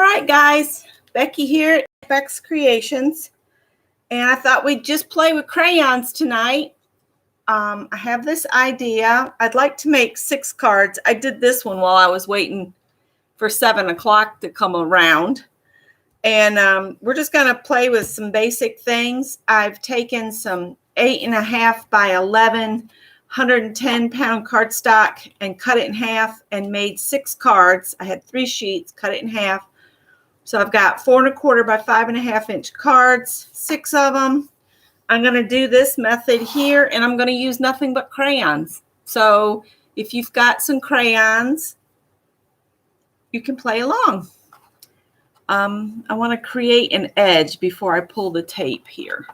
right, guys, Becky here at Beck's Creations, and I thought we'd just play with crayons tonight. I have this idea. I'd like to make 6 cards. I did this one while I was waiting for 7 o'clock to come around, and we're just going to play with some basic things. I've taken some 8.5 by 11 110-pound cardstock and cut it in half and made 6 cards. I had 3 sheets, cut it in half. So I've got 4.25 by 5.5 inch cards, 6 of them. I'm going to do this method here, and I'm going to use nothing but crayons. So if you've got some crayons, you can play along. I want to create an edge before I pull the tape here.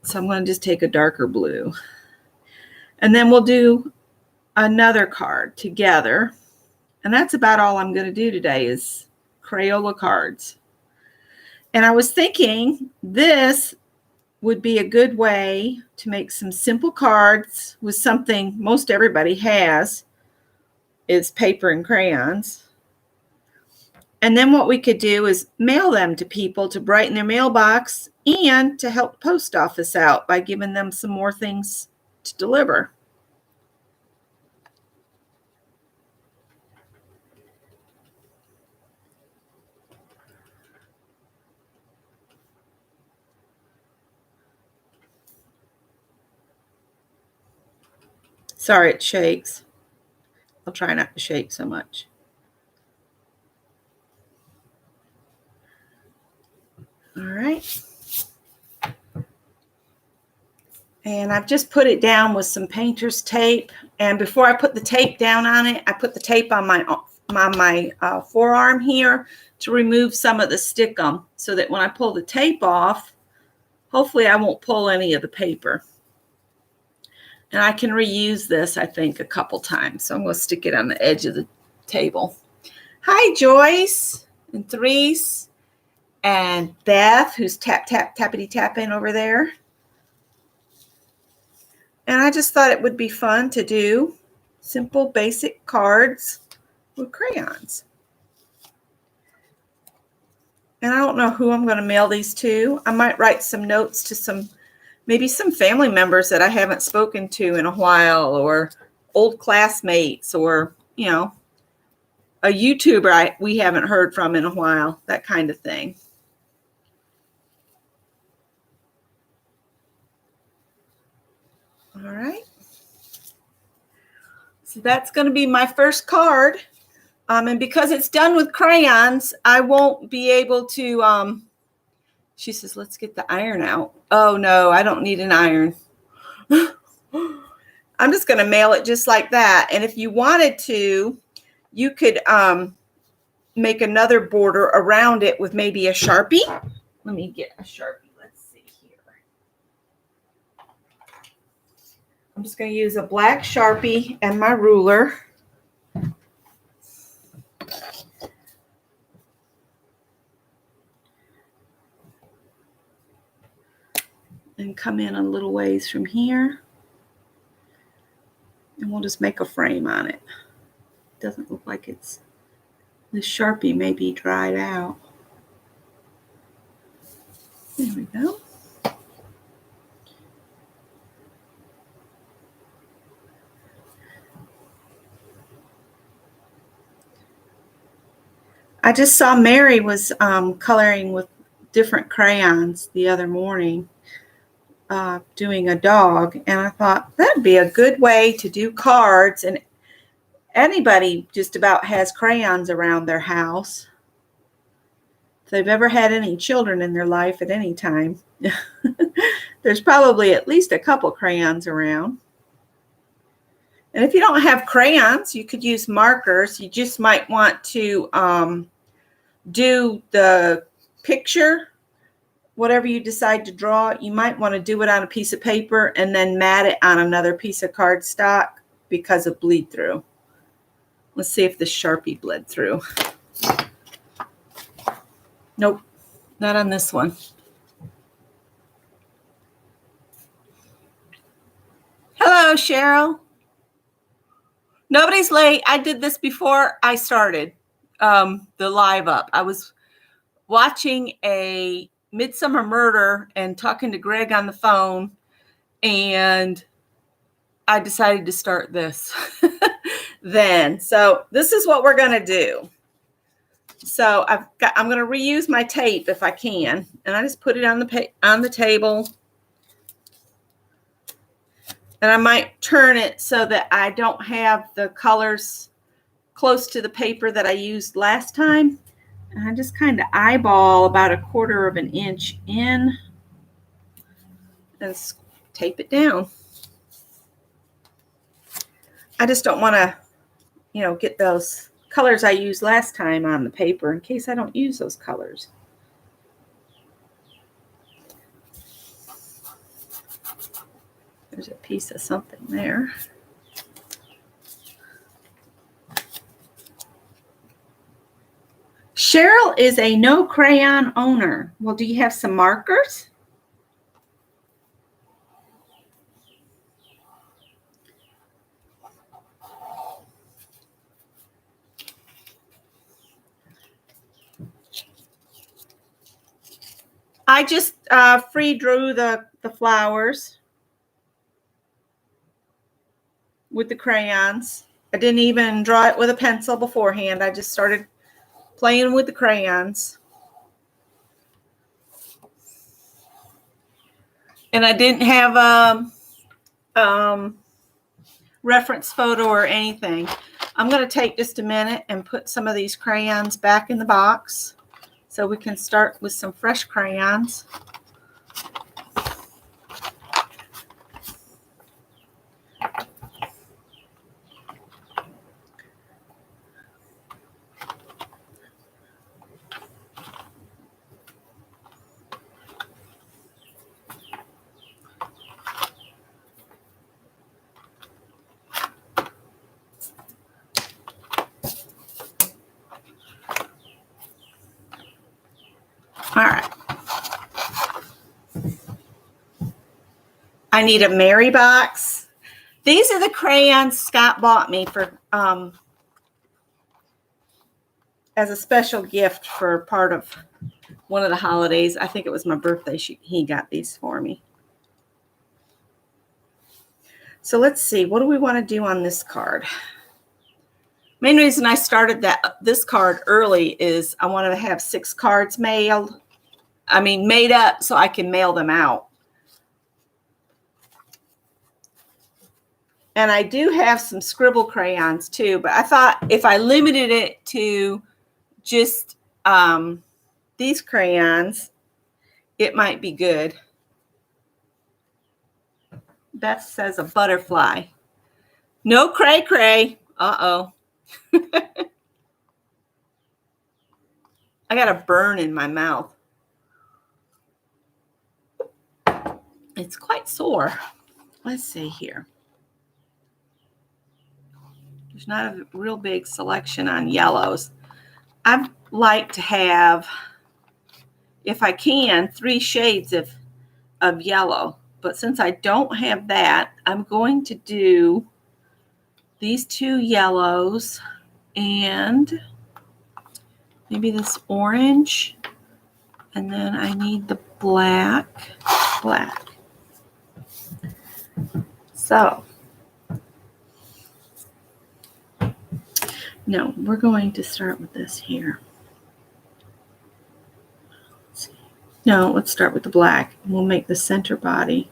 So I'm going to just take a darker blue. And then we'll do another card together. And that's about all I'm going to do today is Crayola cards. And I was thinking this would be a good way to make some simple cards with something most everybody has is paper and crayons. And then what we could do is mail them to people to brighten their mailbox and to help the post office out by giving them some more things to deliver. Sorry, it shakes. I'll try not to shake so much. All right. And I've just put it down with some painter's tape. And before I put the tape down on it, I put the tape on my forearm here to remove some of the stickum so that when I pull the tape off, hopefully I won't pull any of the paper. And I can reuse this, I think, a couple times. So I'm going to stick it on the edge of the table. Hi, Joyce and Therese and Beth, who's tappity tapping over there. And I just thought it would be fun to do simple, basic cards with crayons. And I don't know who I'm going to mail these to. I might write some notes to maybe some family members that I haven't spoken to in a while, or old classmates, or, you know, a YouTuber we haven't heard from in a while, that kind of thing. All right. So that's going to be my first card. And because it's done with crayons, I won't be able to, she says, let's get the iron out. Oh, no, I don't need an iron. I'm just going to mail it just like that. And if you wanted to, you could make another border around it with maybe a Sharpie. Let me get a Sharpie. Let's see here. I'm just going to use a black Sharpie and my ruler. And come in a little ways from here. And we'll just make a frame on it. Doesn't look like it's, the Sharpie may be dried out. There we go. I just saw Mary was coloring with different crayons the other morning. Doing a dog, and I thought that'd be a good way to do cards, and anybody just about has crayons around their house. If they've ever had any children in their life at any time, there's probably at least a couple crayons around. And if you don't have crayons, you could use markers. You just might want to do the picture. Whatever you decide to draw, you might want to do it on a piece of paper and then mat it on another piece of cardstock because of bleed through. Let's see if the Sharpie bled through. Nope, not on this one. Hello, Cheryl. Nobody's late. I did this before I started the live up. I was watching a Midsummer Murder and talking to Greg on the phone, and I decided to start this then. So this is what we're going to do. So I'm going to reuse my tape if I can, and I just put it on the table, and I might turn it so that I don't have the colors close to the paper that I used last time. And I just kind of eyeball about 1/4 of an inch in and tape it down. I just don't want to, get those colors I used last time on the paper in case I don't use those colors. There's a piece of something there. Cheryl is a no crayon owner. Well, do you have some markers? I just free drew the flowers with the crayons. I didn't even draw it with a pencil beforehand. I just started playing with the crayons. And I didn't have a reference photo or anything. I'm going to take just a minute and put some of these crayons back in the box so we can start with some fresh crayons. All right. I need a Mary box. These are the crayons Scott bought me for as a special gift for part of one of the holidays. I think it was my birthday. He got these for me. So let's see. What do we want to do on this card? Main reason I started this card early is I wanted to have 6 cards made up so I can mail them out. And I do have some scribble crayons too, but I thought if I limited it to just these crayons, it might be good. Beth says a butterfly. No cray cray. Uh-oh. I got a burn in my mouth. It's quite sore. Let's see here. There's not a real big selection on yellows. I'd like to have, if I can, 3 shades of yellow. But since I don't have that, I'm going to do these 2 yellows and maybe this orange. And then I need the black. So, no, we're going to start with this here. Let's see. No, let's start with the black. We'll make the center body.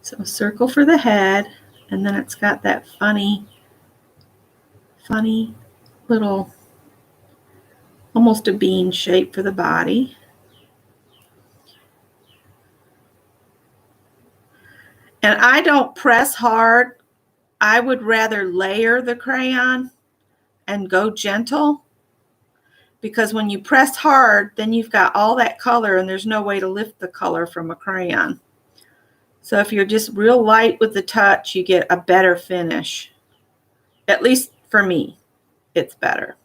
So a circle for the head, and then it's got that funny little, almost a bean shape for the body. And I don't press hard. I would rather layer the crayon and go gentle, because when you press hard, then you've got all that color and there's no way to lift the color from a crayon. So if you're just real light with the touch, you get a better finish. At least for me, it's better.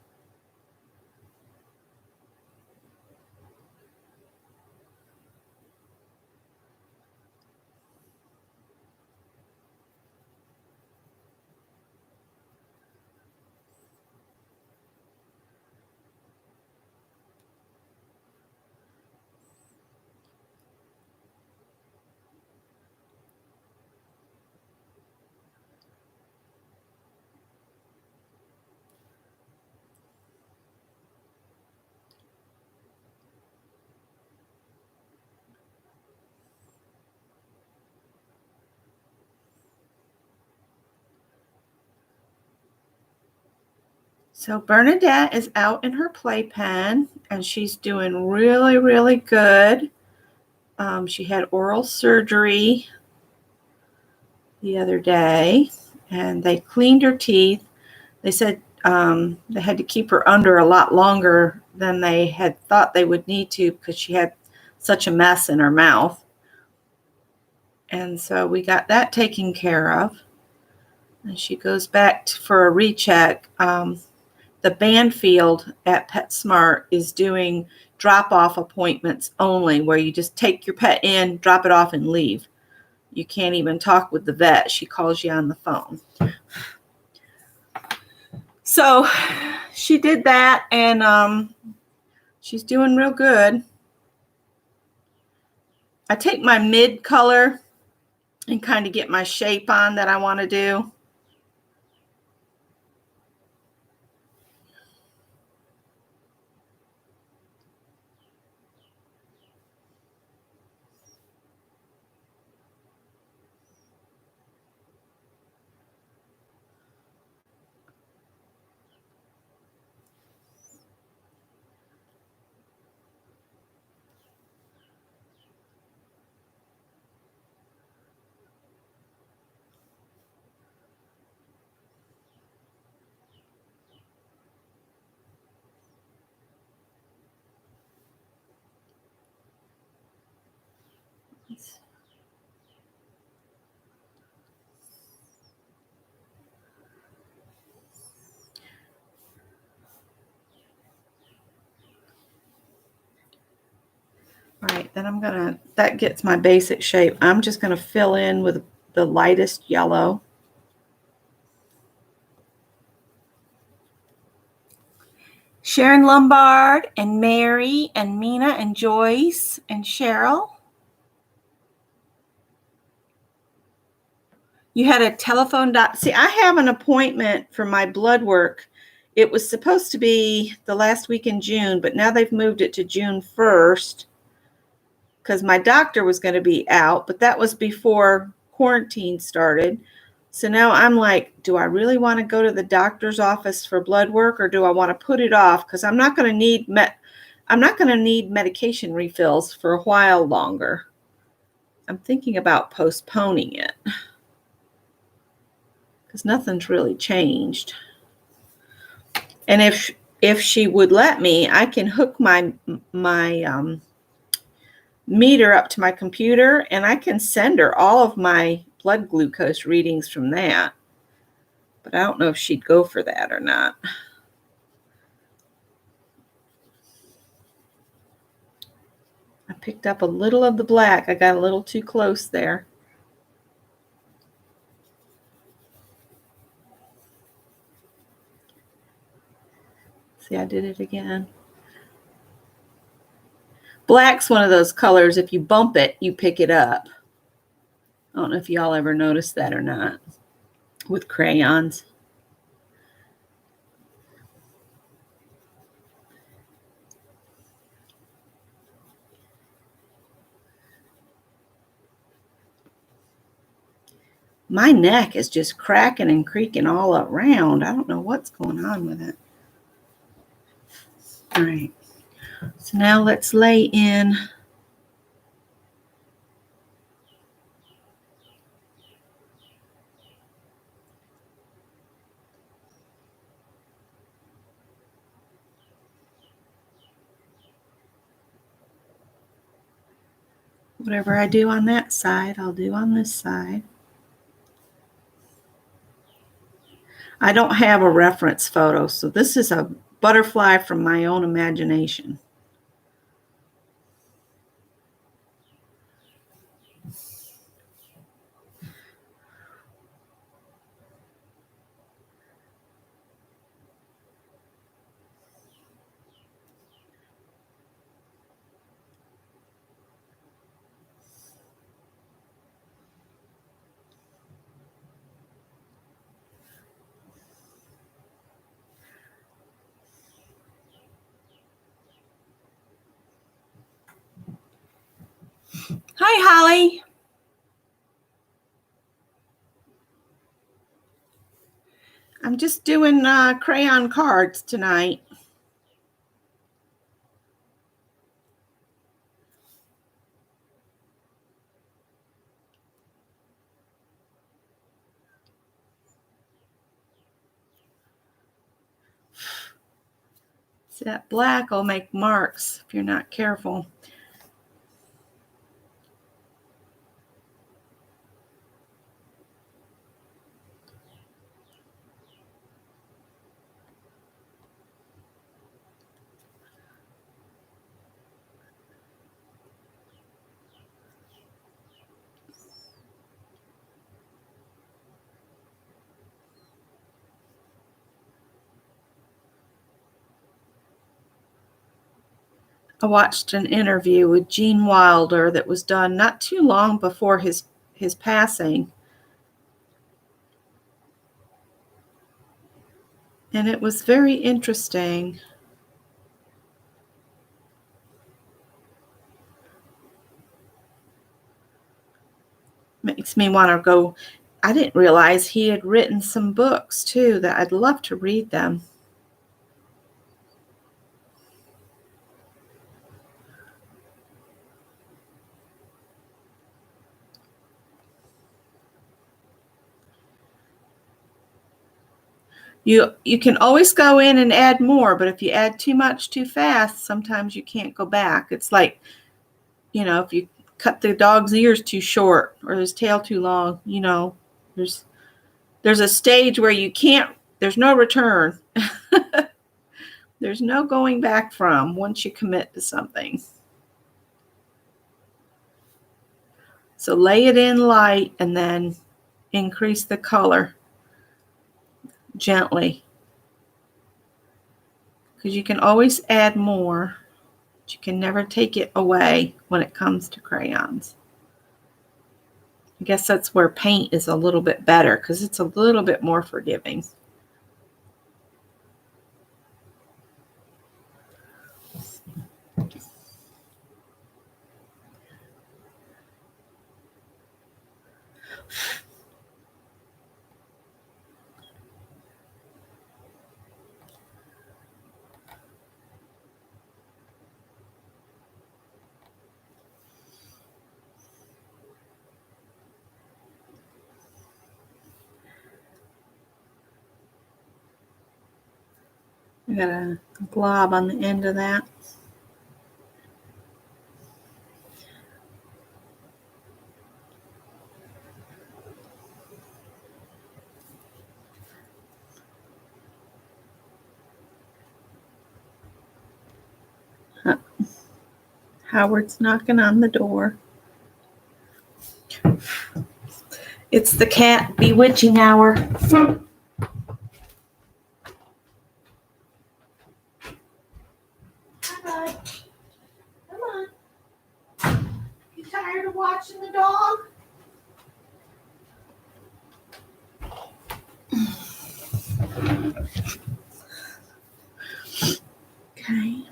So Bernadette is out in her playpen, and she's doing really, really good. She had oral surgery the other day, and they cleaned her teeth. They said they had to keep her under a lot longer than they had thought they would need to because she had such a mess in her mouth. And so we got that taken care of. And she goes back for a recheck. The Banfield at PetSmart is doing drop-off appointments only, where you just take your pet in, drop it off, and leave. You can't even talk with the vet. She calls you on the phone. So she did that, and she's doing real good. I take my mid color and kind of get my shape on that I want to do. All right, then that gets my basic shape. I'm just gonna fill in with the lightest yellow. Sharon Lombard and Mary and Mina and Joyce and Cheryl. You had a telephone see, I have an appointment for my blood work. It was supposed to be the last week in June, but now they've moved it to June 1st because my doctor was going to be out, but that was before quarantine started. So now I'm like, do I really want to go to the doctor's office for blood work, or do I want to put it off? Because I'm not going to need medication refills for a while longer. I'm thinking about postponing it because nothing's really changed. And if she would let me, I can hook my meter up to my computer, and I can send her all of my blood glucose readings from that. But I don't know if she'd go for that or not. I picked up a little of the black. I got a little too close there. See, I did it again. Black's one of those colors, if you bump it, you pick it up. I don't know if y'all ever noticed that or not with crayons. My neck is just cracking and creaking all around. I don't know what's going on with it. All right. So now let's lay in whatever I do on that side, I'll do on this side. I don't have a reference photo, so this is a butterfly from my own imagination. Hi, Holly. I'm just doing crayon cards tonight. See, that black will make marks if you're not careful. I watched an interview with Gene Wilder that was done not too long before his passing. And it was very interesting. Makes me want to go. I didn't realize he had written some books too that I'd love to read them. You can always go in and add more, but if you add too much too fast, sometimes you can't go back. It's like, if you cut the dog's ears too short or his tail too long, there's a stage where there's no return. There's no going back from once you commit to something. So lay it in light and then increase the color gently. Because you can always add more, but you can never take it away when it comes to crayons. I guess that's where paint is a little bit better because it's a little bit more forgiving. I got a glob on the end of that. Howard's knocking on the door. It's the cat bewitching hour. Hi, bud. Come on. You tired of watching the dog? Okay.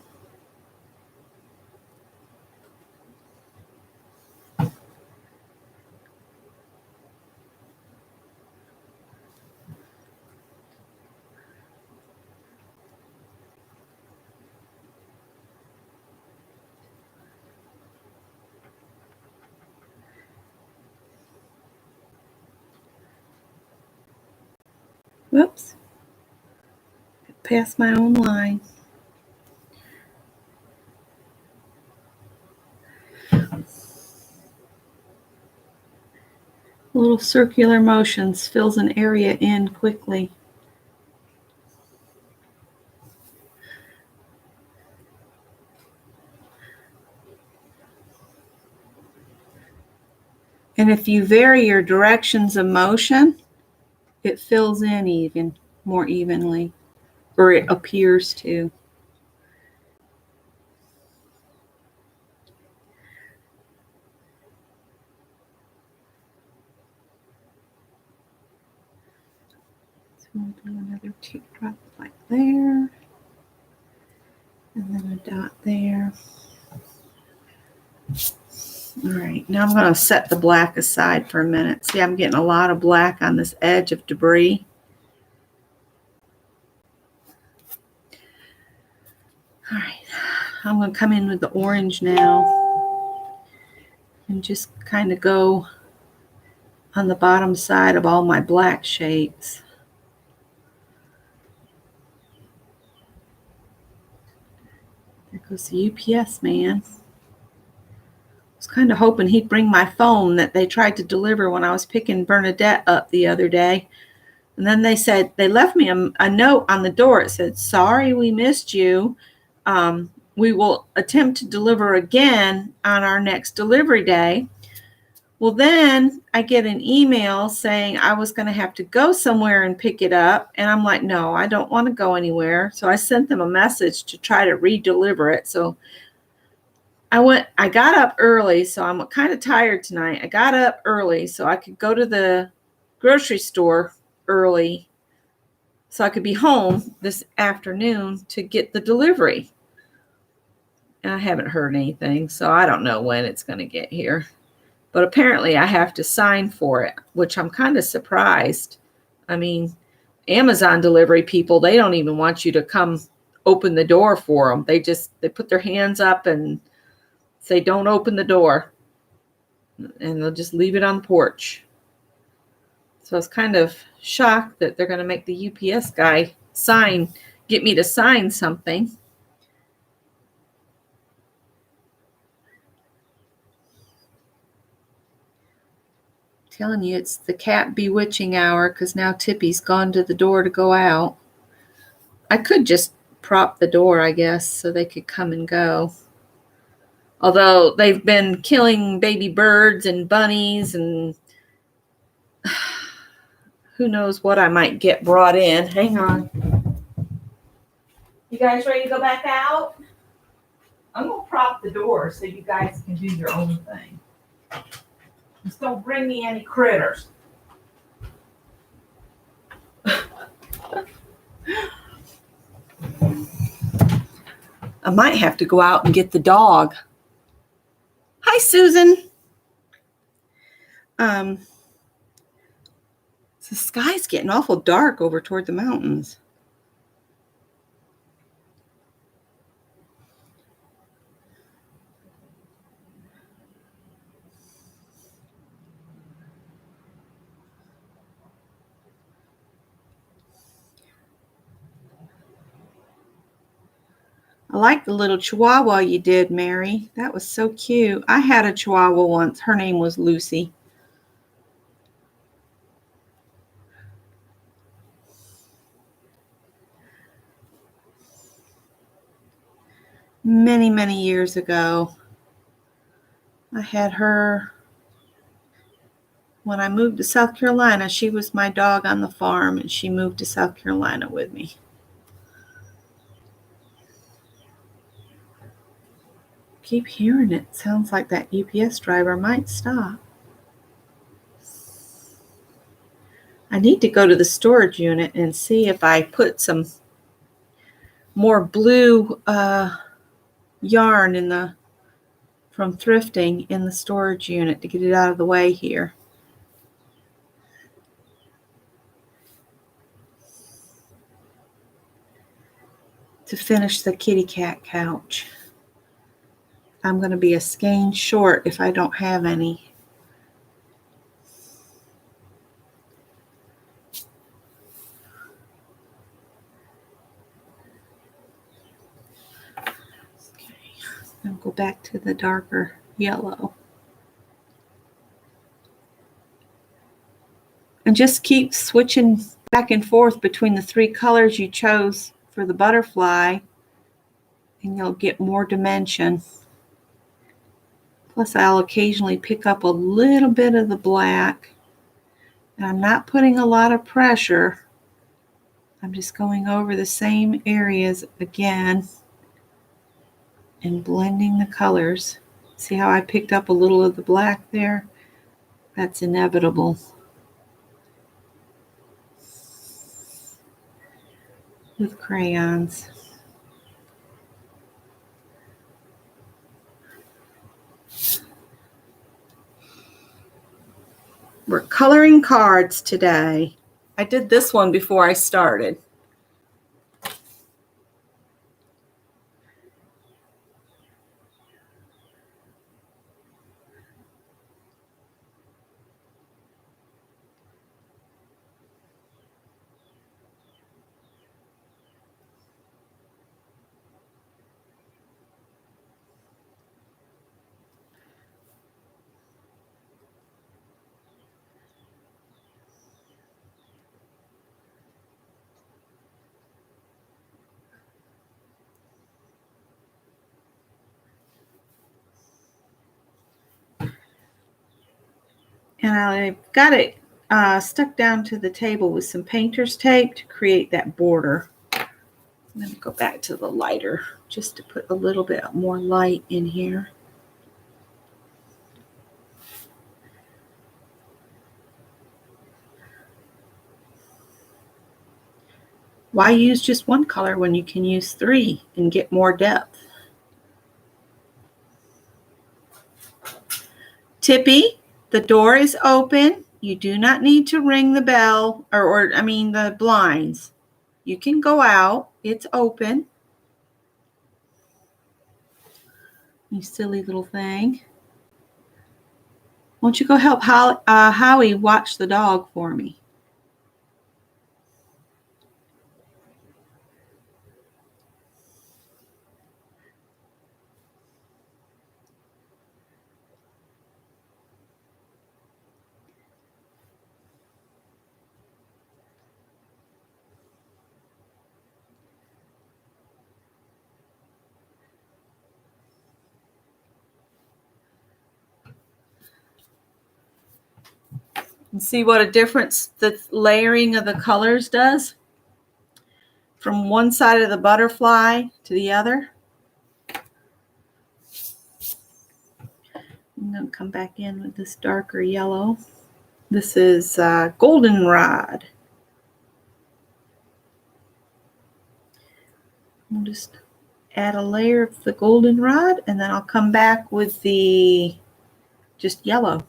Whoops. Past my own line. Little circular motions fills an area in quickly. And if you vary your directions of motion, it fills in more evenly, or it appears to. So we'll do another 2 drops like there, and then a dot there. All right, now I'm going to set the black aside for a minute. See, I'm getting a lot of black on this edge of debris. I'm going to come in with the orange now and just kind of go on the bottom side of all my black shapes. There goes the UPS man. I was kind of hoping he'd bring my phone that they tried to deliver when I was picking Bernadette up the other day. And then they said, they left me a note on the door. It said, sorry, we missed you. We will attempt to deliver again on our next delivery day. Well, then I get an email saying I was going to have to go somewhere and pick it up. And I'm like, no, I don't want to go anywhere. So I sent them a message to try to re-deliver it. So I got up early, so I'm kind of tired tonight. I got up early so I could go to the grocery store early so I could be home this afternoon to get the delivery. And I haven't heard anything, so I don't know when it's going to get here. But apparently I have to sign for it, which I'm kind of surprised. I mean, Amazon delivery people, they don't even want you to come open the door for them. They put their hands up and say, don't open the door. And they'll just leave it on the porch. So I was kind of shocked that they're going to make the UPS guy get me to sign something. Telling you, it's the cat bewitching hour because now Tippy's gone to the door to go out. I could just prop the door, I guess, so they could come and go. Although they've been killing baby birds and bunnies and who knows what I might get brought in. Hang on. You guys ready to go back out? I'm going to prop the door so you guys can do your own thing. Just don't bring me any critters. I might have to go out and get the dog. Hi, Susan. The sky's getting awful dark over toward the mountains. I like the little chihuahua you did, Mary. That was so cute. I had a chihuahua once. Her name was Lucy. Many, many years ago. I had her when I moved to South Carolina. She was my dog on the farm, and she moved to South Carolina with me. Keep hearing it. Sounds like that UPS driver might stop. I need to go to the storage unit and see if I put some more blue yarn from thrifting in the storage unit to get it out of the way here. To finish the kitty cat couch. I'm going to be a skein short if I don't have any. Okay, I'll go back to the darker yellow. And just keep switching back and forth between the three colors you chose for the butterfly, and you'll get more dimension. Plus, I'll occasionally pick up a little bit of the black. And I'm not putting a lot of pressure. I'm just going over the same areas again and blending the colors. See how I picked up a little of the black there? That's inevitable. With crayons. We're coloring cards today. I did this one before I started. And I've got it stuck down to the table with some painter's tape to create that border. I'm going to go back to the lighter just to put a little bit more light in here. Why use just one color when you can use 3 and get more depth? Tippy, the door is open. You do not need to ring the bell or the blinds. You can go out. It's open. You silly little thing. Won't you go help Howie watch the dog for me? And see what a difference the layering of the colors does from one side of the butterfly to the other. I'm going to come back in with this darker yellow. This is goldenrod. I'll just add a layer of the goldenrod, and then I'll come back with the just yellow.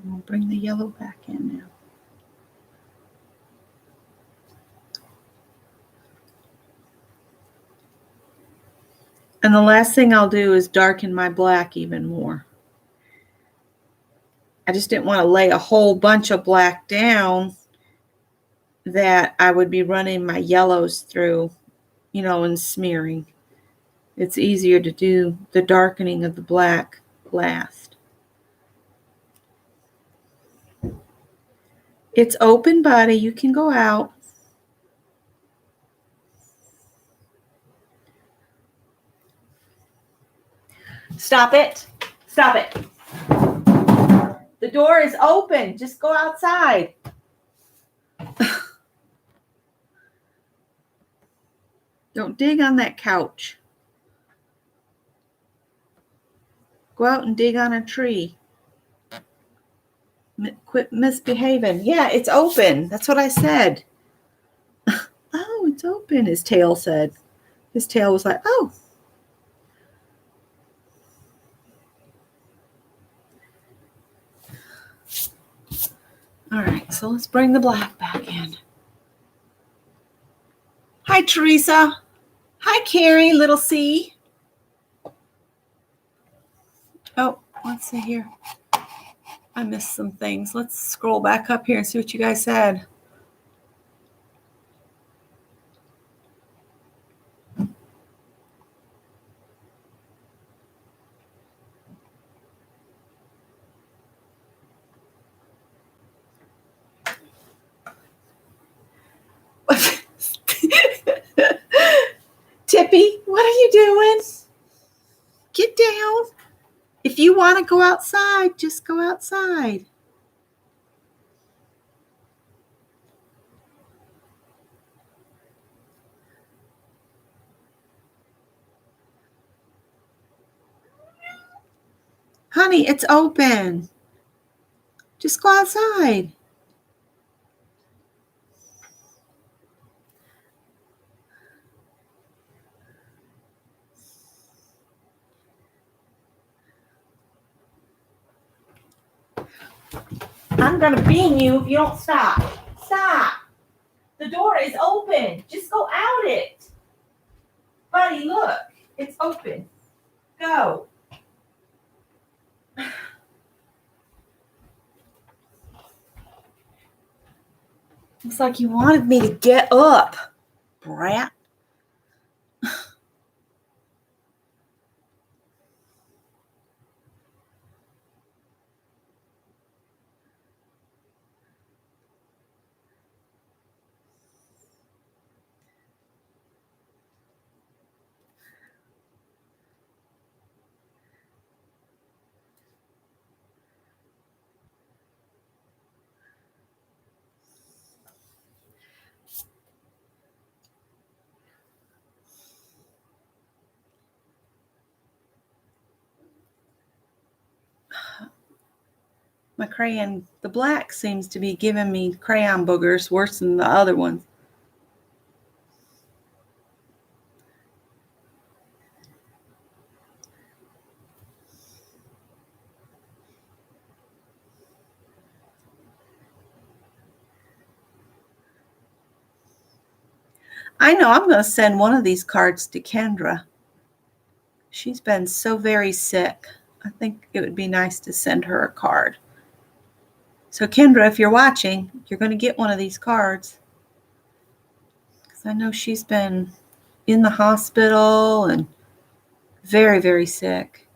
We'll bring the yellow back in now. And the last thing I'll do is darken my black even more. I just didn't want to lay a whole bunch of black down that I would be running my yellows through, and smearing. It's easier to do the darkening of the black last. It's open, buddy. You can go out. Stop it. Stop it. The door is open. Just go outside. Don't dig on that couch. Go out and dig on a tree. Quit misbehaving. Yeah, it's open. That's what I said. Oh, it's open, his tail said. His tail was like, oh. All right, so let's bring the black back in. Hi, Teresa. Hi, Carrie, little C. Oh, let's see here. I missed some things. Let's scroll back up here and see what you guys said. Tippy, what are you doing? Get down. If you want to go outside, just go outside. Honey, it's open. Just go outside. I'm going to bean you if you don't stop. Stop. The door is open. Just go out it. Buddy, look. It's open. Go. Looks like you wanted me to get up, brat. My crayon, the black seems to be giving me crayon boogers worse than the other ones. I know I'm going to send one of these cards to Kendra. She's been so very sick. I think it would be nice to send her a card. So Kendra, if you're watching, you're going to get one of these cards. Because I know she's been in the hospital and very, very sick.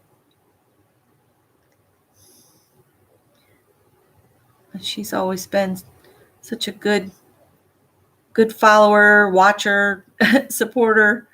And she's always been such a good follower, watcher, supporter.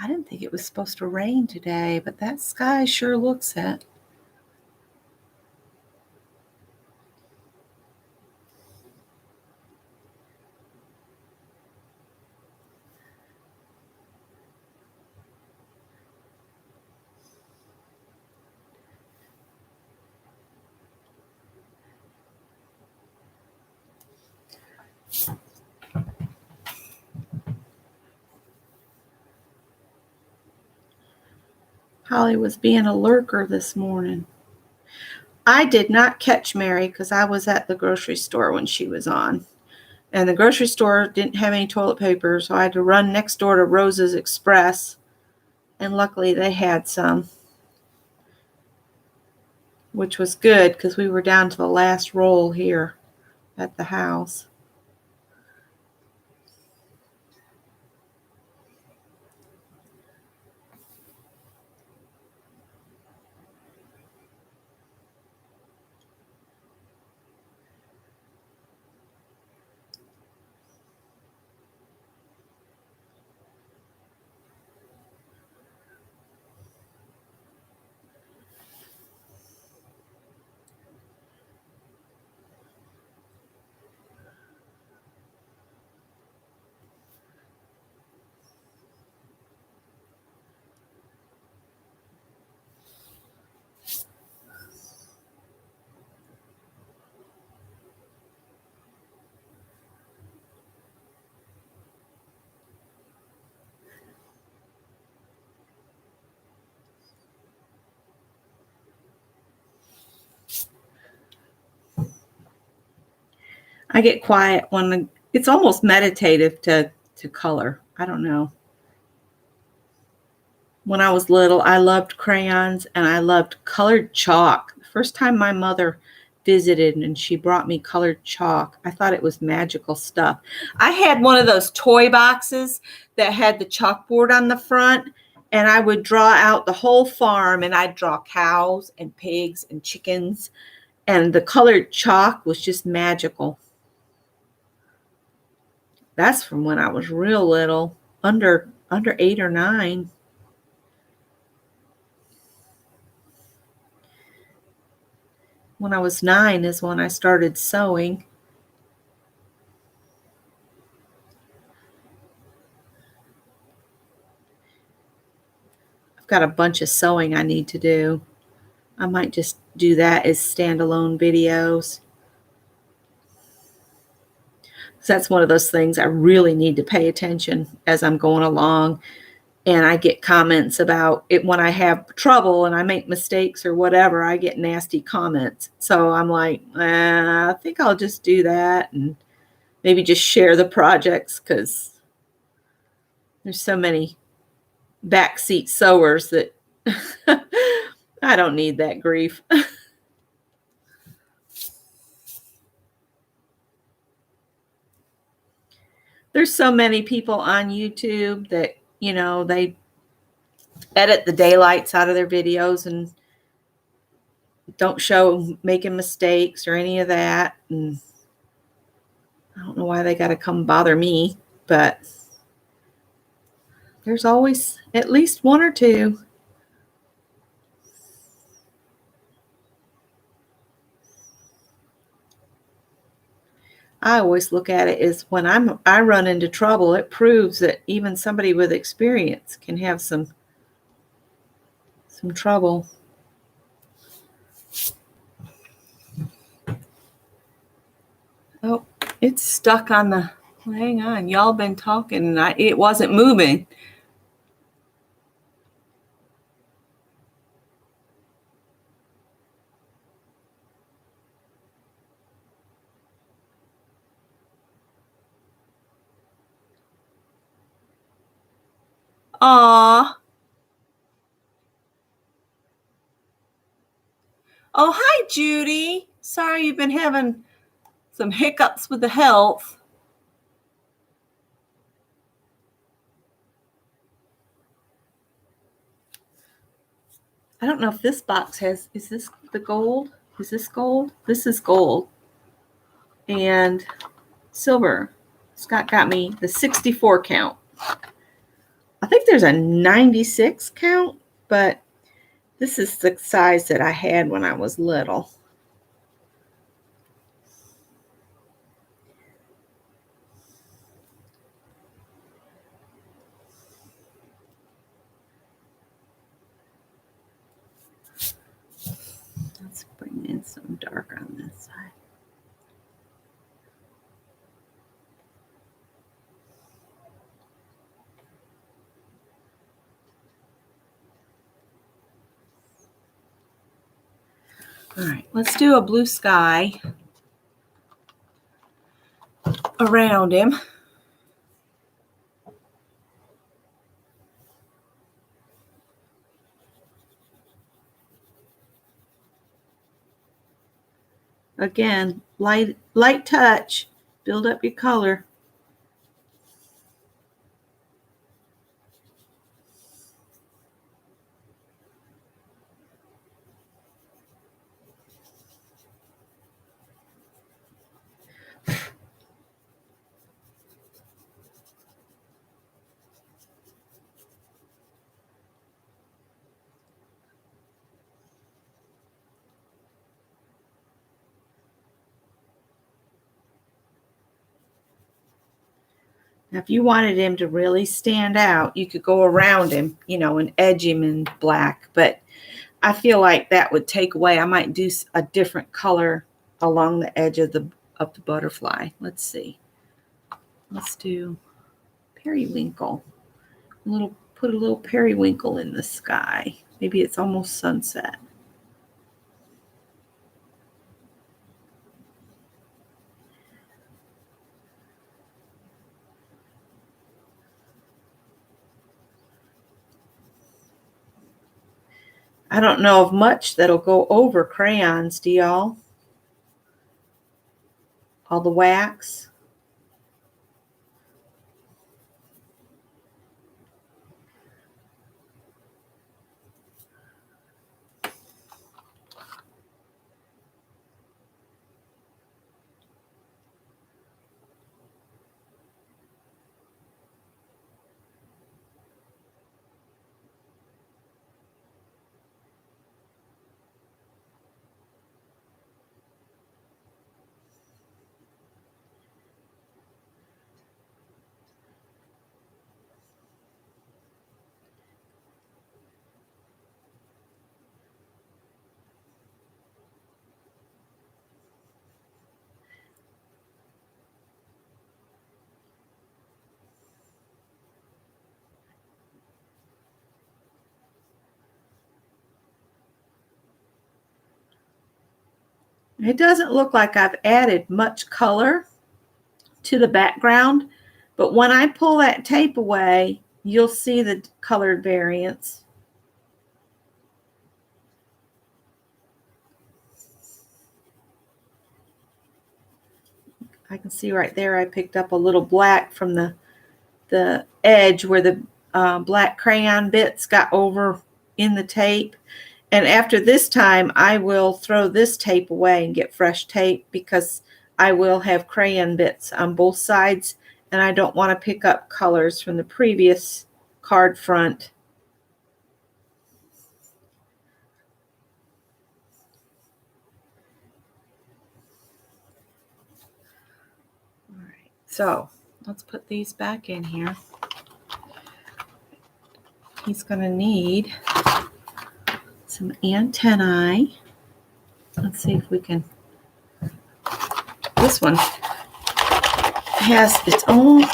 I didn't think it was supposed to rain today, but that sky sure looks it. Holly was being a lurker this morning. I did not catch Mary because I was at the grocery store when she was on. And the grocery store didn't have any toilet paper, so I had to run next door to Rose's Express. And luckily they had some, which was good because we were down to the last roll here at the house. I get quiet when it's almost meditative to color. I don't know. When I was little, I loved crayons and I loved colored chalk. The first time my mother visited and she brought me colored chalk, I thought it was magical stuff. I had one of those toy boxes that had the chalkboard on the front, and I would draw out the whole farm, and I'd draw cows and pigs and chickens, and the colored chalk was just magical. That's from when I was real little, under 8 or 9. when I was 9 is when I started sewing. I've got a bunch of sewing I need to do. I might just do that as standalone videos. So that's one of those things I really need to pay attention as I'm going along. And I get comments about it when I have trouble and I make mistakes or whatever. I get nasty comments. So I'm like, I think I'll just do that and maybe just share the projects, because there's so many backseat sewers that I don't need that grief. There's so many people on YouTube that, they edit the daylights out of their videos and don't show making mistakes or any of that. And I don't know why they got to come bother me, but there's always at least one or two. I always look at it as when I run into trouble, it proves that even somebody with experience can have some trouble. Oh, it's stuck on the, hang on, y'all been talking and it wasn't moving. Aw. Oh, hi, Judy. Sorry you've been having some hiccups with the health. I don't know if this box has, is this the gold? Is this gold? This is gold. And silver. Scott got me the 64 count. I think there's a 96 count, but this is the size that I had when I was little. Let's bring in some dark on this side. All right, let's do a blue sky around him. Again, light touch, build up your color. Now, if you wanted him to really stand out, you could go around him, and edge him in black. But I feel like that would take away. I might do a different color along the edge of the butterfly. Let's see. Let's do periwinkle. Put a little periwinkle in the sky. Maybe it's almost sunset. I don't know of much that'll go over crayons, do y'all? All the wax. It doesn't look like I've added much color to the background, but when I pull that tape away, you'll see the colored variants. I can see right there I picked up a little black from the edge where the black crayon bits got over in the tape. And after this time, I will throw this tape away and get fresh tape because I will have crayon bits on both sides, and I don't want to pick up colors from the previous card front. All right, so let's put these back in here. He's going to need some antennae. Let's see if we can. This one has its own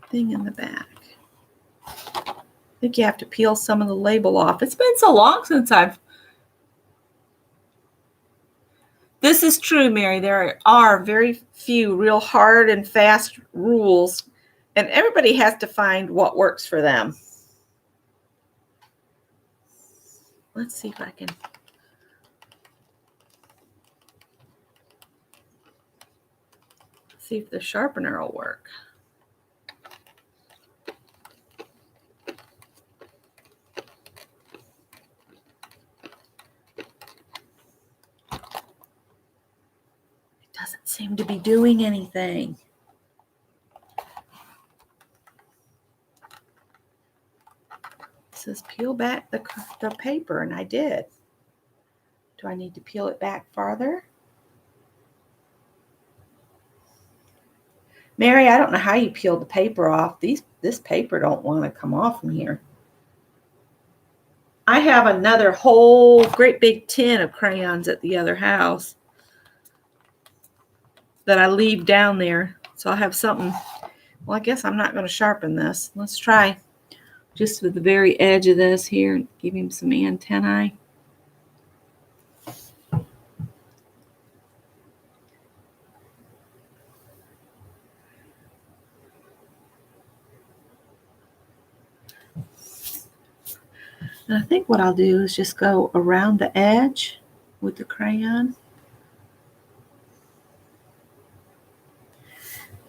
thing in the back. I think you have to peel some of the label off. It's been so long since I've. This is true, Mary. There are very few real hard and fast rules, and everybody has to find what works for them. Let's see if I can. See if the sharpener will work. It doesn't seem to be doing anything. It says peel back the paper, and I did. Do I need to peel it back farther? Mary, I don't know how you peel the paper off. This paper don't want to come off from here. I have another whole great big tin of crayons at the other house that I leave down there. So I'll have something. Well, I guess I'm not going to sharpen this. Let's try just with the very edge of this here and give him some antennae. And I think what I'll do is just go around the edge with the crayon.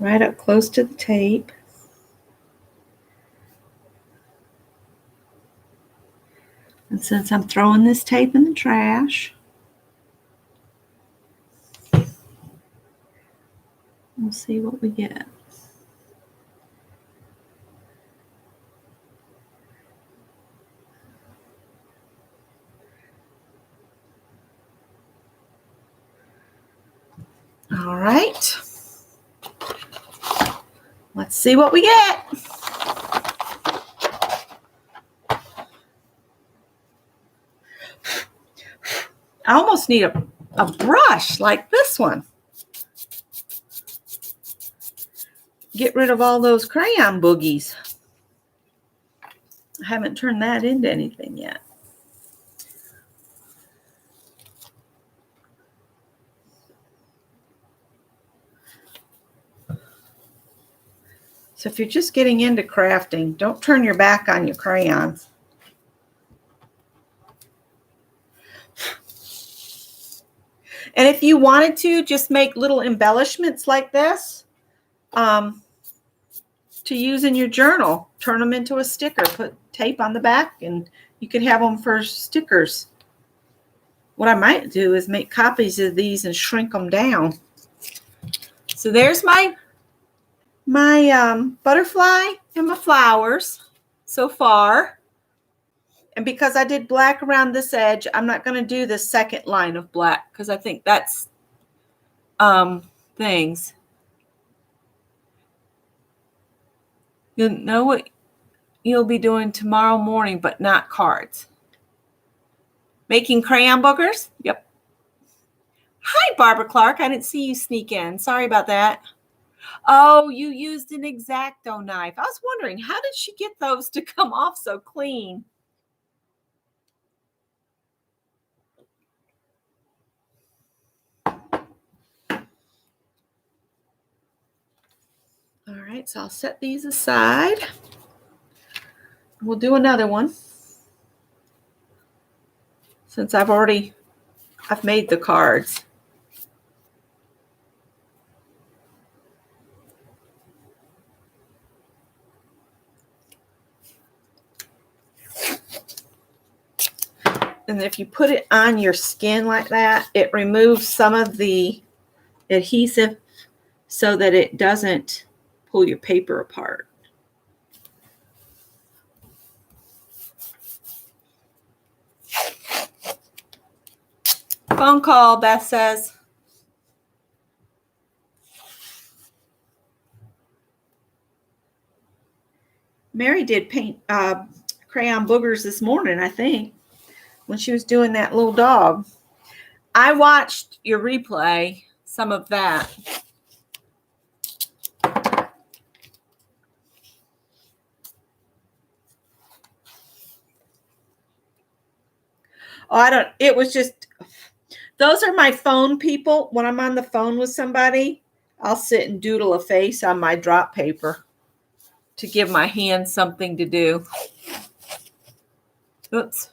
Right up close to the tape. And since I'm throwing this tape in the trash, we'll see what we get. All right. Let's see what we get. I almost need a brush like this one. Get rid of all those crayon boogies. I haven't turned that into anything yet. So if you're just getting into crafting, don't turn your back on your crayons. And if you wanted to, just make little embellishments like this to use in your journal. Turn them into a sticker. Put tape on the back, and you could have them for stickers. What I might do is make copies of these and shrink them down. So there's my butterfly and my flowers so far. And because I did black around this edge, I'm not going to do the second line of black because I think that's things. You'll know what you'll be doing tomorrow morning, but not cards. Making crayon boogers? Yep. Hi, Barbara Clark. I didn't see you sneak in. Sorry about that. Oh, you used an X-Acto knife. I was wondering, how did she get those to come off so clean? right, so I'll set these aside. We'll do another one since I've made the cards. And if you put it on your skin like that, it removes some of the adhesive so that it doesn't pull your paper apart. Phone call, Beth says. Mary did paint crayon boogers this morning, I think, when she was doing that little dog. I watched your replay, some of that. Oh, it was just, those are my phone people. When I'm on the phone with somebody, I'll sit and doodle a face on my drop paper to give my hands something to do. Oops.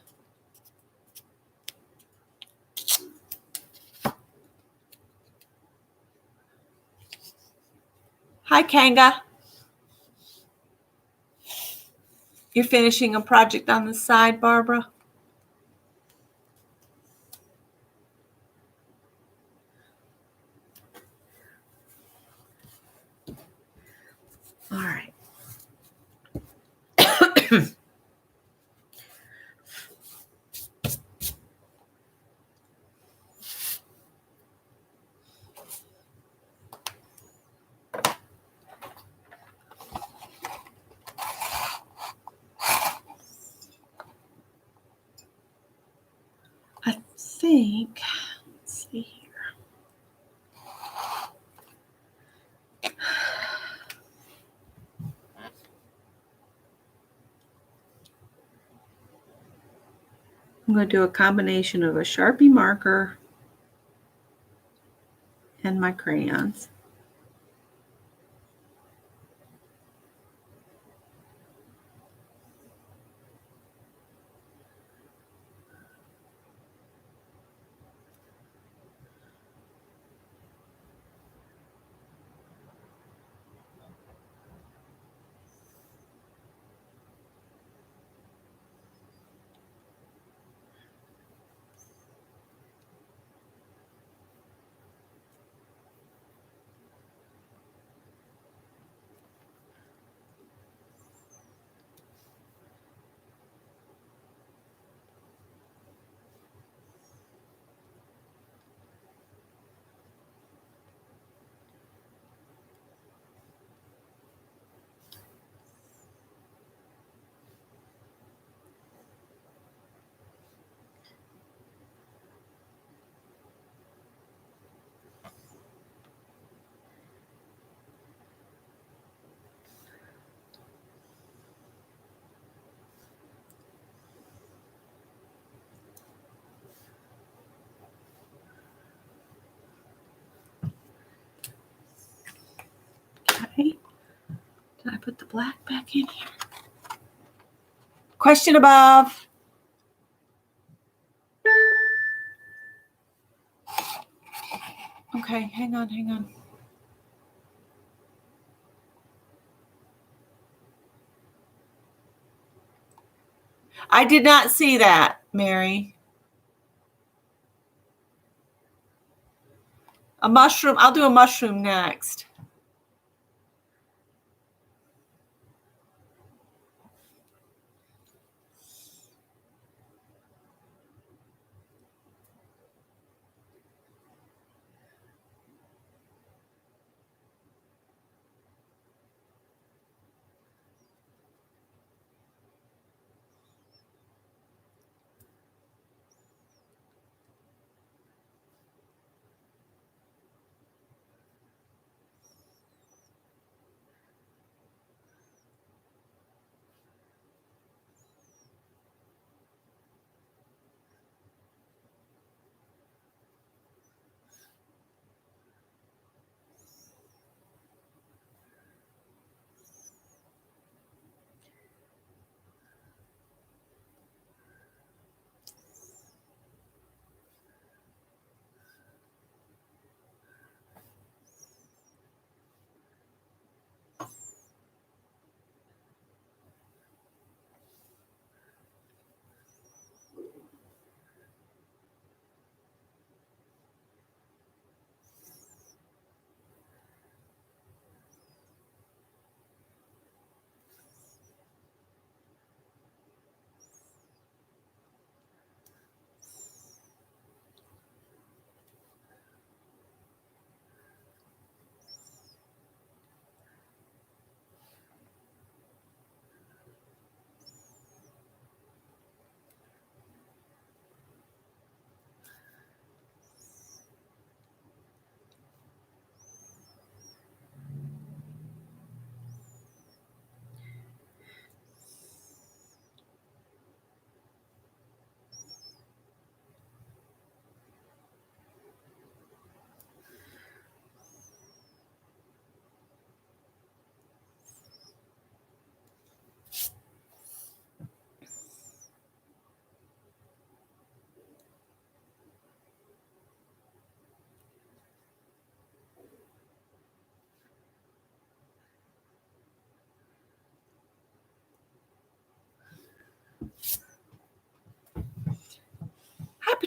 Hi, Kanga. You're finishing a project on the side, Barbara? All right. I think, let's see here. I'm going to do a combination of a Sharpie marker and my crayons. Okay. Did I put the black back in here? Question above. Okay, hang on. I did not see that, Mary. A mushroom. I'll do a mushroom next.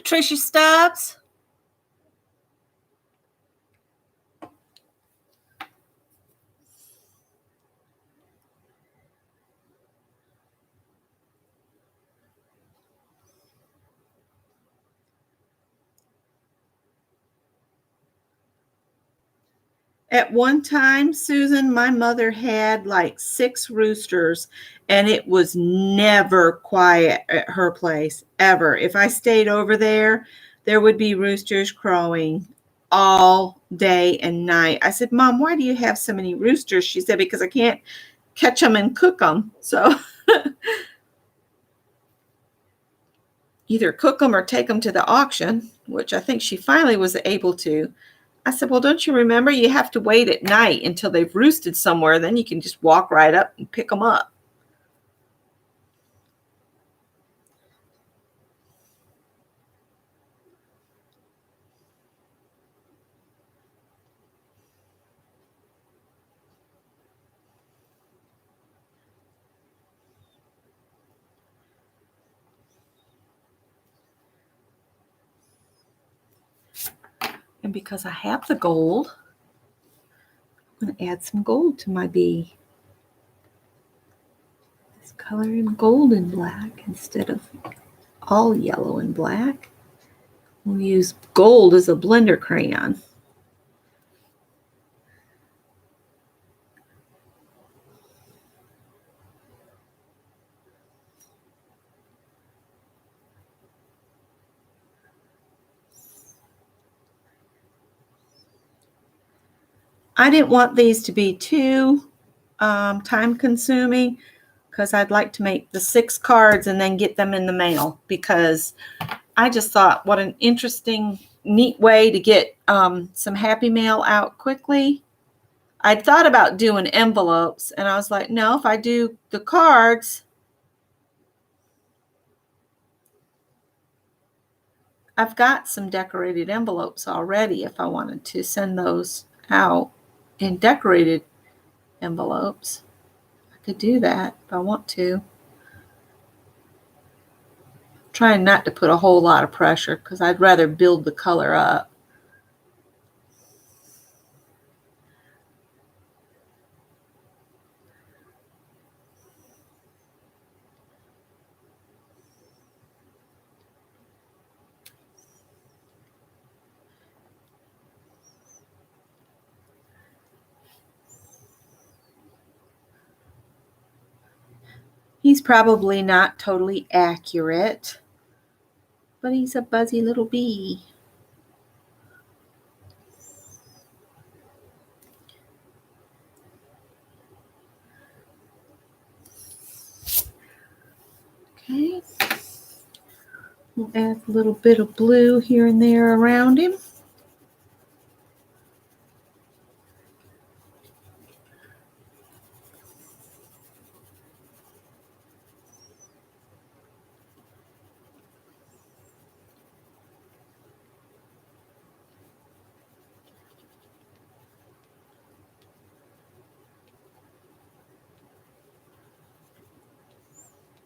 Trisha Stubbs. At one time, Susan, my mother had like 6 roosters, and it was never quiet at her place, ever. If I stayed over there, there would be roosters crowing all day and night. I said, Mom, why do you have so many roosters? She said, because I can't catch them and cook them. So either cook them or take them to the auction, which I think she finally was able to. I said, well, don't you remember you have to wait at night until they've roosted somewhere. Then you can just walk right up and pick them up. And because I have the gold, I'm going to add some gold to my bee. This color in gold and black instead of all yellow and black. We'll use gold as a blender crayon. I didn't want these to be too time consuming because I'd like to make the 6 cards and then get them in the mail, because I just thought what an interesting, neat way to get some happy mail out quickly. I'd thought about doing envelopes, and I was like, no, if I do the cards, I've got some decorated envelopes already if I wanted to send those out in decorated envelopes. I could do that if I want to. Trying not to put a whole lot of pressure because I'd rather build the color up. He's probably not totally accurate, but he's a buzzy little bee. Okay. We'll add a little bit of blue here and there around him.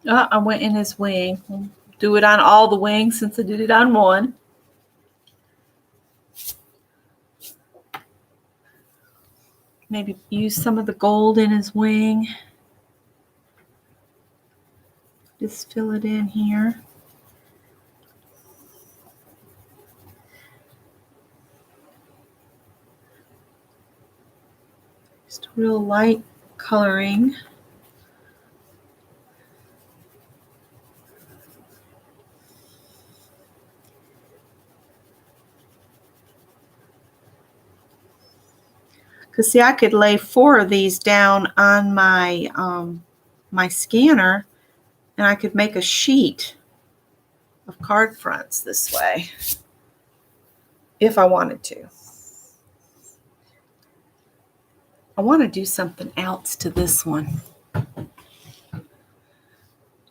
I went in his wing. We'll do it on all the wings since I did it on one. Maybe use some of the gold in his wing. Just fill it in here. Just real light coloring. Because see, I could lay 4 of these down on my my scanner, and I could make a sheet of card fronts this way if I wanted to. I want to do something else to this one.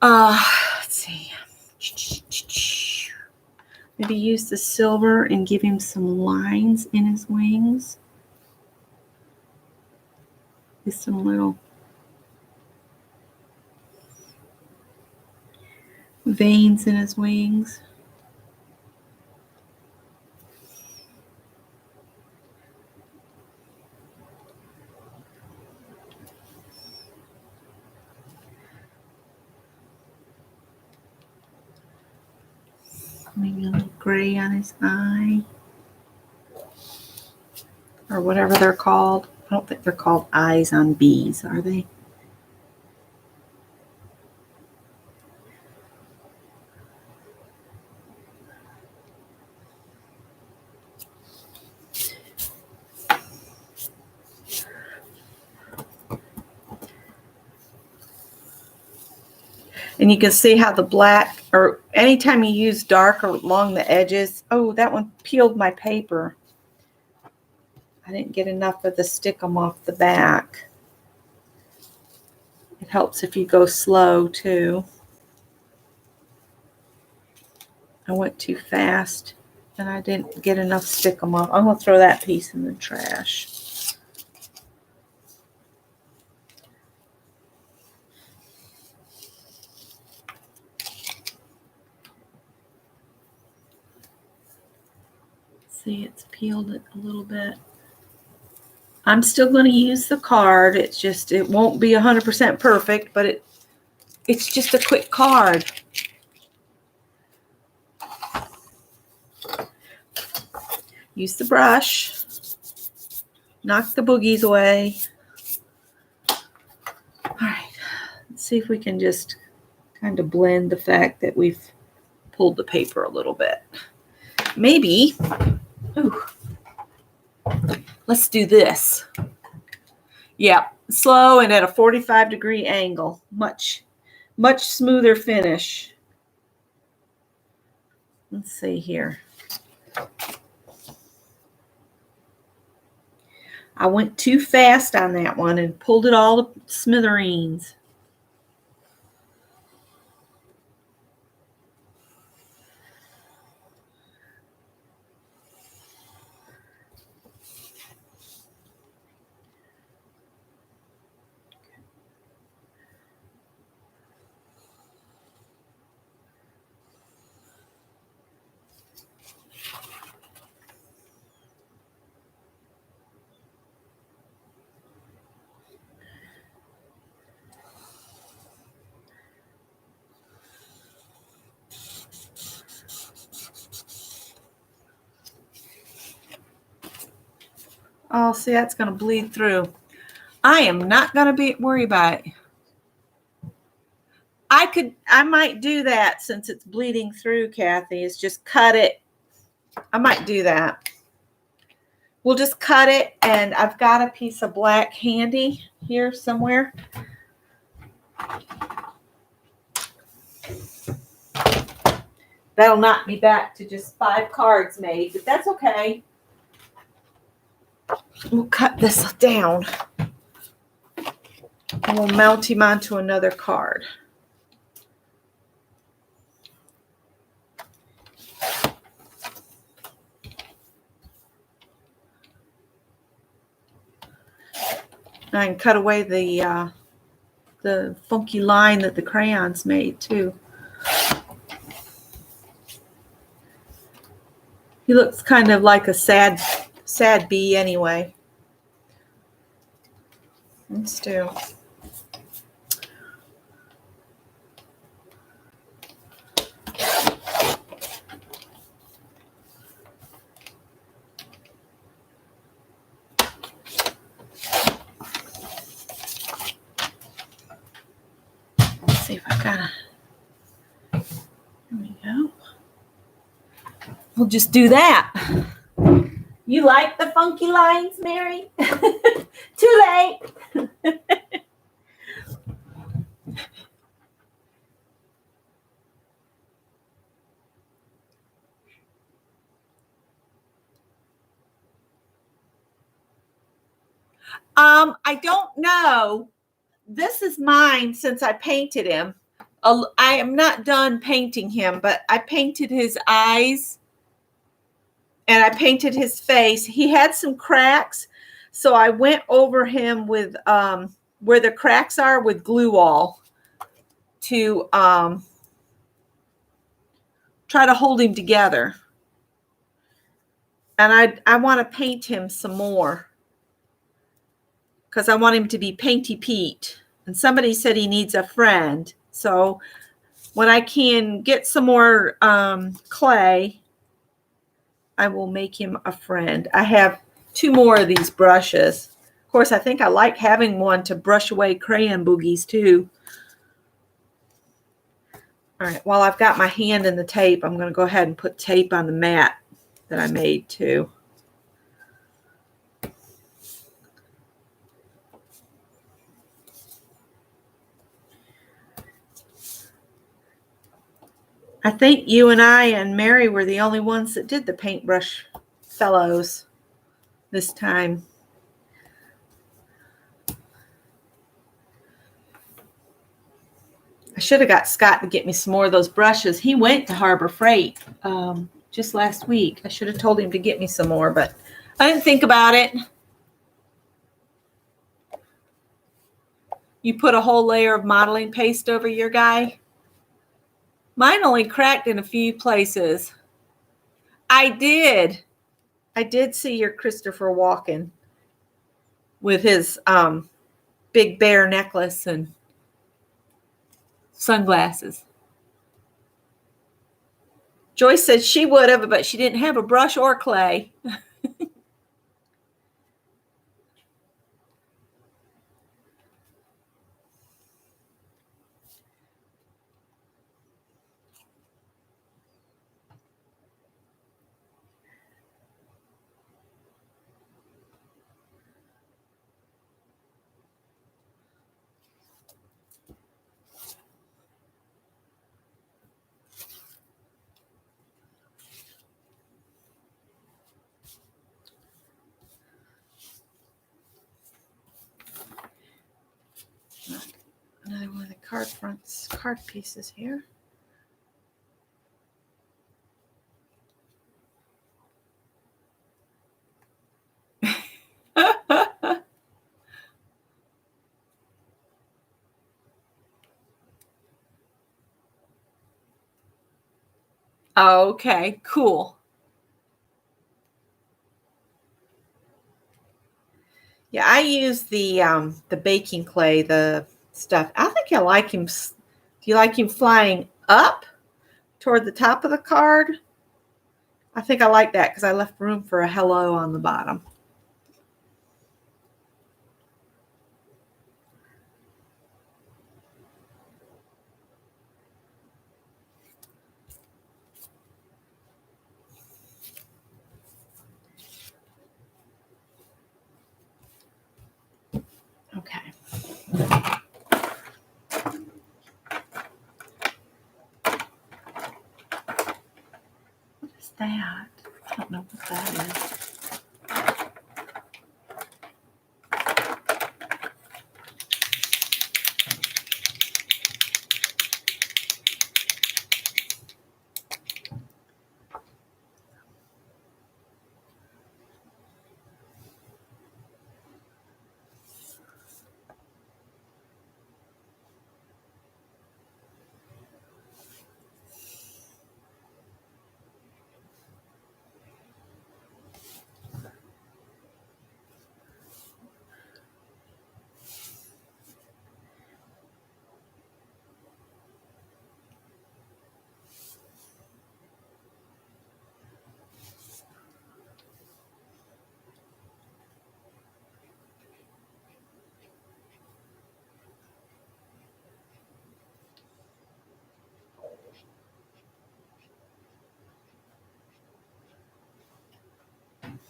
Let's see. Maybe use the silver and give him some lines in his wings. Just some little veins in his wings. Maybe a little gray on his eye. Or whatever they're called. I don't think they're called eyes on bees, are they? And you can see how the black, or anytime you use dark along the edges. Oh, that one peeled my paper. I didn't get enough of the stickum off the back. It helps if you go slow too. I went too fast and I didn't get enough stickum off. I'm going to throw that piece in the trash. See, it's peeled it a little bit. I'm still going to use the card. It's just, it won't be 100% perfect, but it's just a quick card. Use the brush. Knock the boogies away. All right. Let's see if we can just kind of blend the fact that we've pulled the paper a little bit. Maybe. Ooh. Let's do this. Yeah, slow and at a 45-degree angle. Much smoother finish. Let's see here. I went too fast on that one and pulled it all to smithereens. Oh, see, that's going to bleed through. I am not going to worry about it. I might do that since it's bleeding through, Kathy, is just cut it. I might do that. We'll just cut it, and I've got a piece of black handy here somewhere. That'll knock me back to just 5 cards made, but that's okay. We'll cut this down, and we'll mount him onto another card. I can cut away the funky line that the crayons made too. He looks kind of like a sad bee anyway. Let's do. See if I got a. Here we go. We'll just do that. You like the funky lines, Mary? Too late. I don't know. This is mine since I painted him. I am not done painting him, but I painted his eyes and I painted his face. He had some cracks, so I went over him with where the cracks are with glue all to try to hold him together. And I want to paint him some more because I want him to be Painty Pete. And somebody said he needs a friend. So When I can get some more clay, I will make him a friend. I have 2 more of these brushes. Of course, I think I like having one to brush away crayon boogies too. All right, while I've got my hand in the tape, I'm going to go ahead and put tape on the mat that I made too. I think you and I and Mary were the only ones that did the paintbrush fellows this time. I should have got Scott to get me some more of those brushes. He went to Harbor Freight just last week. I should have told him to get me some more, but I didn't think about it. You put a whole layer of modeling paste over your guy? Mine only cracked in a few places. I did see your Christopher Walken with his big bear necklace and sunglasses. Joyce said she would have, but she didn't have a brush or clay. Another one of the card pieces here. Okay, cool. Yeah, I use the baking clay, the stuff. I think I like him. Do you like him flying up toward the top of the card? I think I like that because I left room for a hello on the bottom. Okay. What is that? I don't know what that is.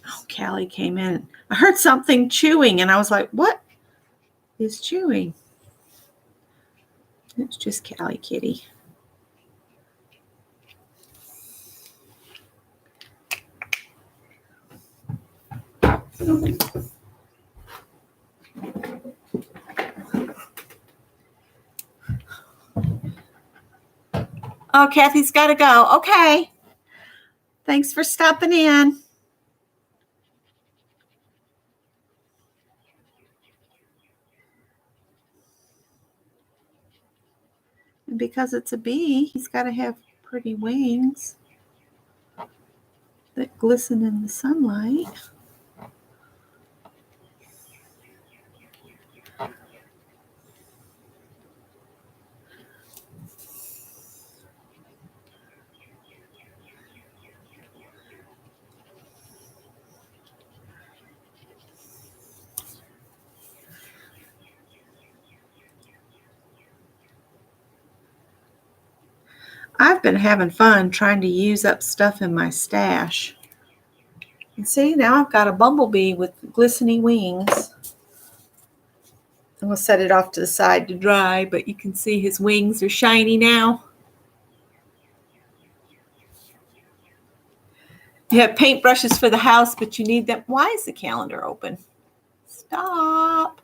Oh, Callie came in. I heard something chewing, and I was like, what is chewing? It's just Callie Kitty. Oh, Kathy's got to go. Okay. Thanks for stopping in. And because it's a bee, he's got to have pretty wings that glisten in the sunlight. I've been having fun trying to use up stuff in my stash. And see, now I've got a bumblebee with glistening wings. I'm going to set it off to the side to dry, but you can see his wings are shiny now. You have paintbrushes for the house, but you need them. Why is the calendar open? Stop.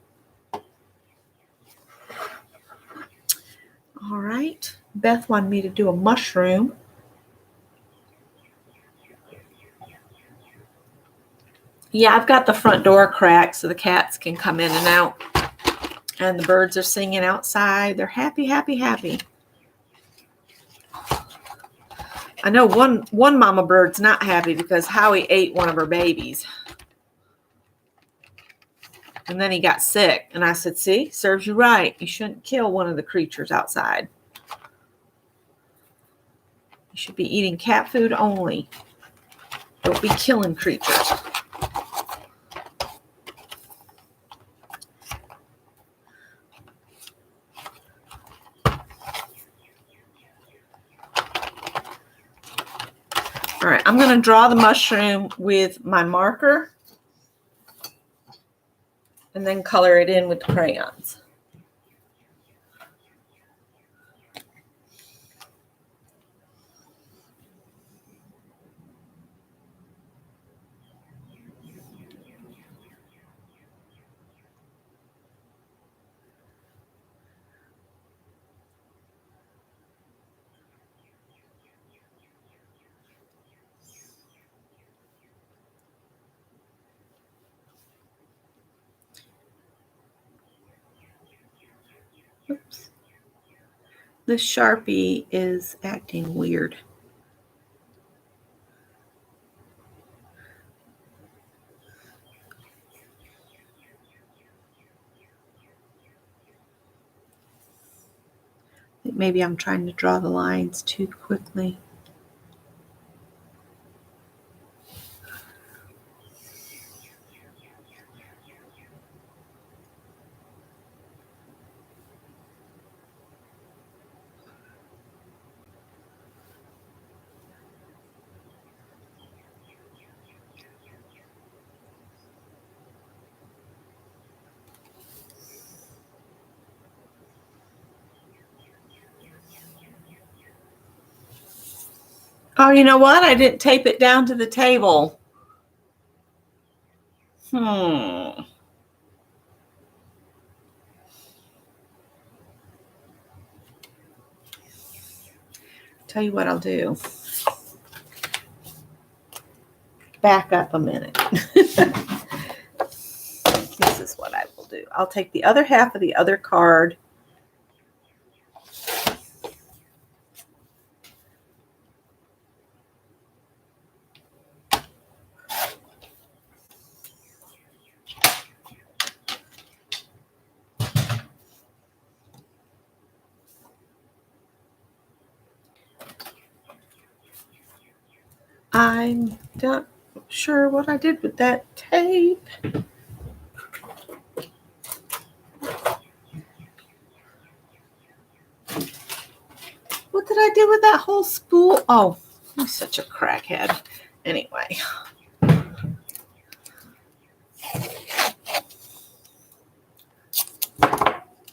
All right. Beth wanted me to do a mushroom. Yeah, I've got the front door cracked so the cats can come in and out. And the birds are singing outside. They're happy, happy, happy. I know one mama bird's not happy because Howie ate one of her babies. And then he got sick. And I said, see, serves you right. You shouldn't kill one of the creatures outside. You should be eating cat food only. Don't be killing creatures. All right, I'm going to draw the mushroom with my marker and then color it in with the crayons. Oops. This Sharpie is acting weird. Maybe I'm trying to draw the lines too quickly. Oh, you know what? I didn't tape it down to the table. Tell you what I'll do. Back up a minute. This is what I will do. I'll take the other half of the other card. I'm not sure what I did with that tape. What did I do with that whole spool? Oh, I'm such a crackhead. Anyway.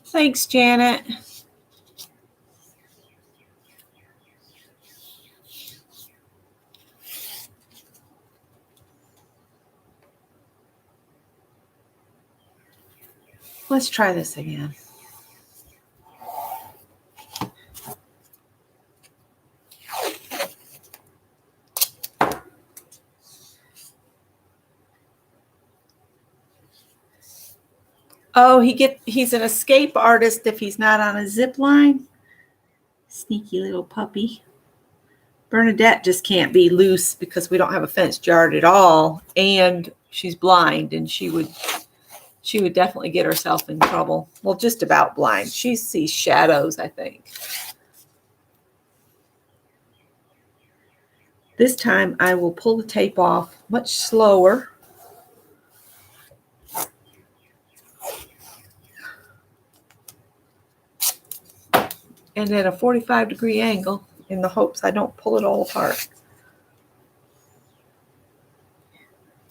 Thanks, Janet. Let's try this again. Oh, he's an escape artist if he's not on a zip line. Sneaky little puppy. Bernadette just can't be loose because we don't have a fenced yard at all, and she's blind, and she would definitely get herself in trouble. Well, just about blind. She sees shadows, I think. This time I will pull the tape off much slower. And at a 45-degree angle. in the hopes I don't pull it all apart.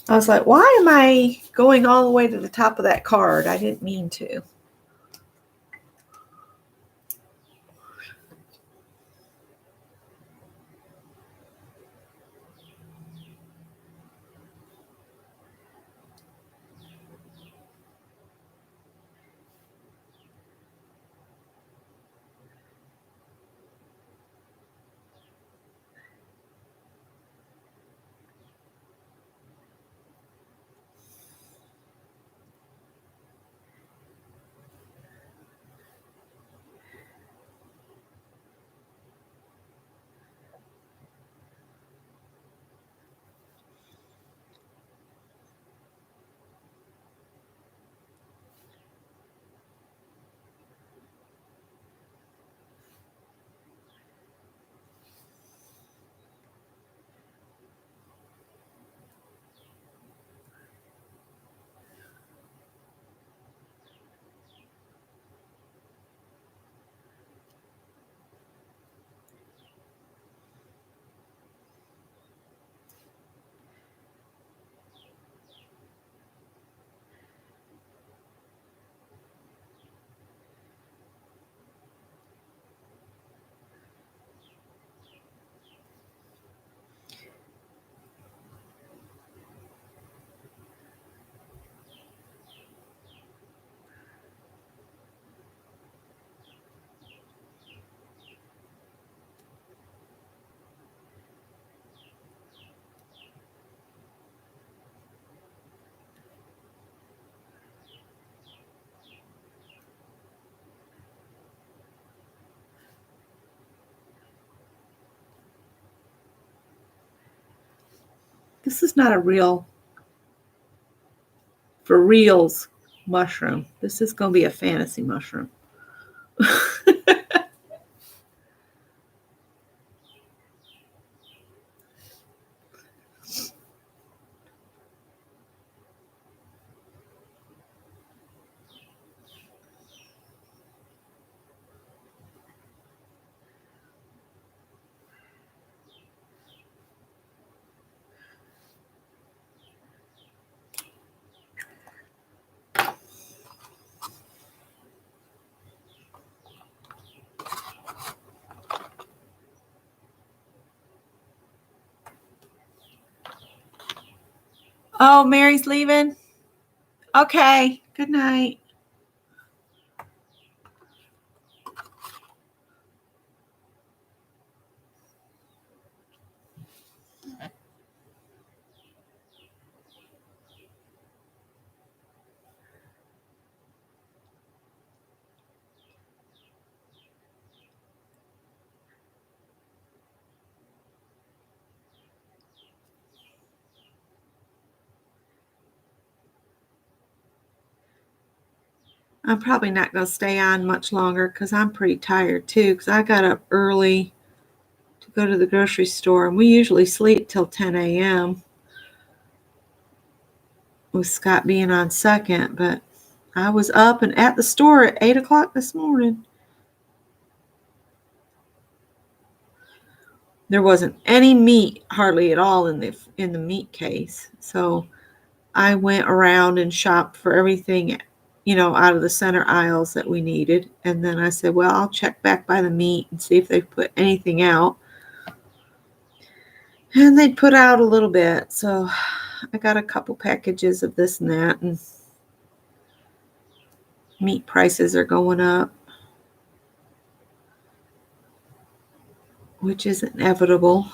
I was like, why am I going all the way to the top of that card? I didn't mean to. This is not a real, for reals mushroom. This is going to be a fantasy mushroom. Oh, Mary's leaving? Okay, good night. I'm probably not going to stay on much longer because I'm pretty tired too, because I got up early to go to the grocery store, and we usually sleep till 10 a.m. with Scott being on second, but I was up and at the store at 8 o'clock this morning. There wasn't any meat hardly at all in the meat case, so I went around and shopped for everything, out of the center aisles that we needed. And then I said, well, I'll check back by the meat and see if they put anything out. And they'd put out a little bit. So I got a couple packages of this and that. And meat prices are going up, which is inevitable.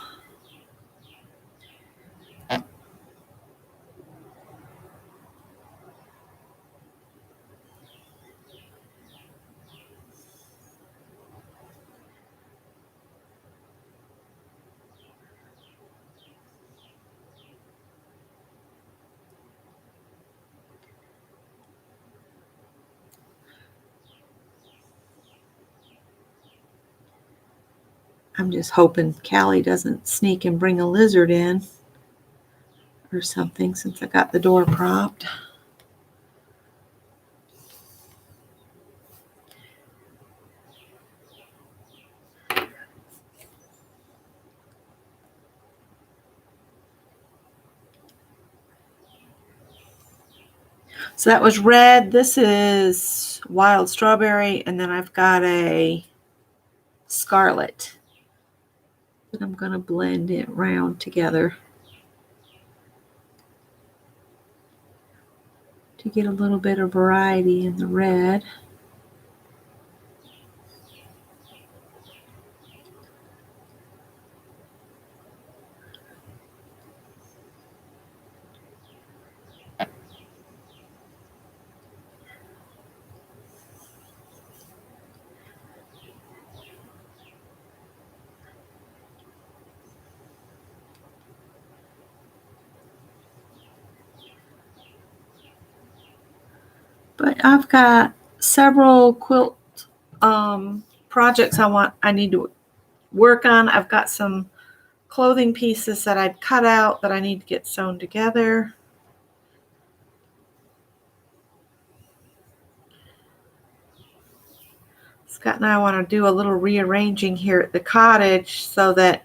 I'm just hoping Callie doesn't sneak and bring a lizard in or something, since I got the door propped. So that was red. This is wild strawberry, and then I've got a scarlet that I'm going to blend it round together to get a little bit of variety in the red. But I've got several quilt projects I need to work on. I've got some clothing pieces that I've cut out that I need to get sewn together. Scott and I want to do a little rearranging here at the cottage so that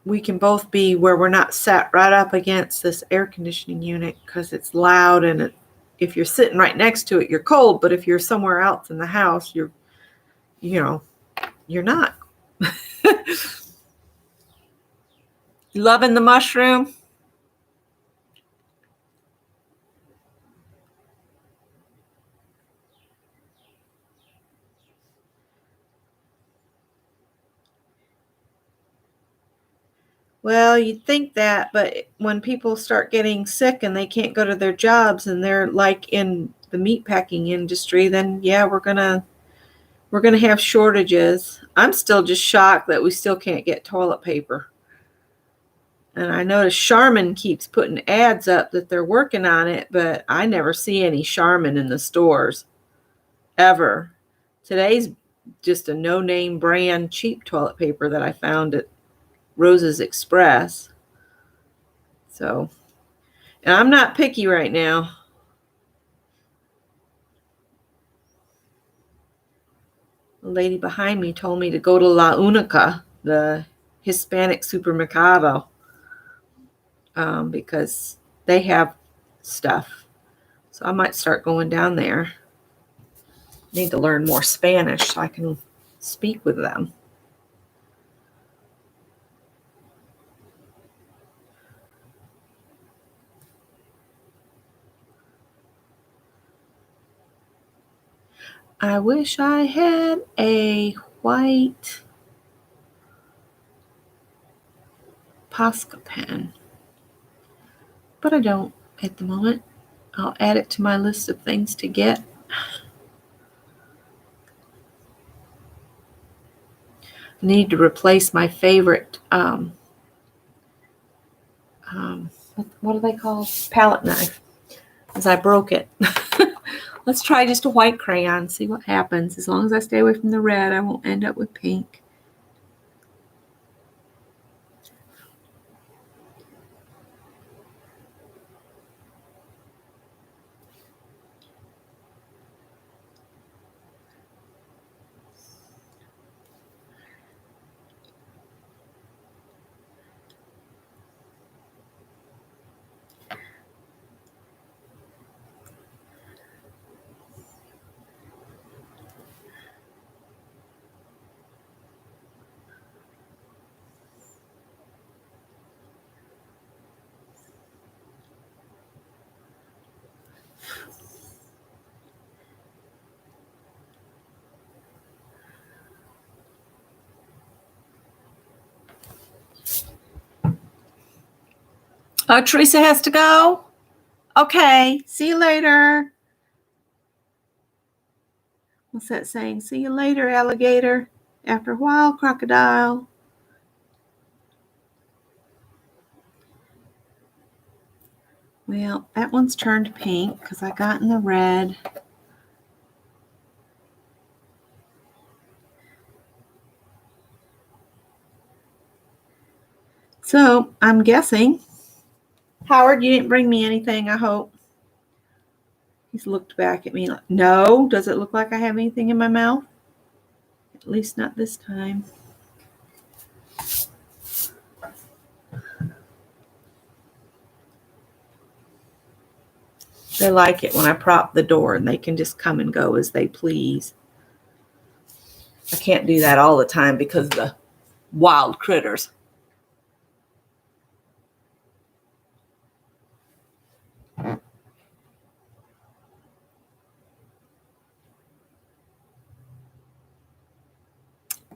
we can both be where we're not sat right up against this air conditioning unit because it's loud, and if you're sitting right next to it, you're cold. But if you're somewhere else in the house, you're not. Loving the mushroom. Well, you'd think that, but when people start getting sick and they can't go to their jobs and they're like in the meatpacking industry, then yeah, we're gonna have shortages. I'm still just shocked that we still can't get toilet paper. And I notice Charmin keeps putting ads up that they're working on it, but I never see any Charmin in the stores ever. Today's just a no-name brand cheap toilet paper that I found at Rose's Express. So, and I'm not picky right now. The lady behind me told me to go to La Unica, the Hispanic supermercado, because they have stuff. So I might start going down there. Need to learn more Spanish so I can speak with them. I wish I had a white Posca pen, but I don't at the moment. I'll add it to my list of things to get. I need to replace my favorite, what are they called? Palette knife, because I broke it. Let's try just a white crayon, see what happens. As long as I stay away from the red, I won't end up with pink. Oh, Teresa has to go? Okay, see you later. What's that saying? See you later, alligator. After a while, crocodile. Well, that one's turned pink because I got in the red. So I'm guessing, Howard, you didn't bring me anything, I hope. He's looked back at me like, no, does it look like I have anything in my mouth? At least not this time. They like it when I prop the door and they can just come and go as they please. I can't do that all the time because of the wild critters.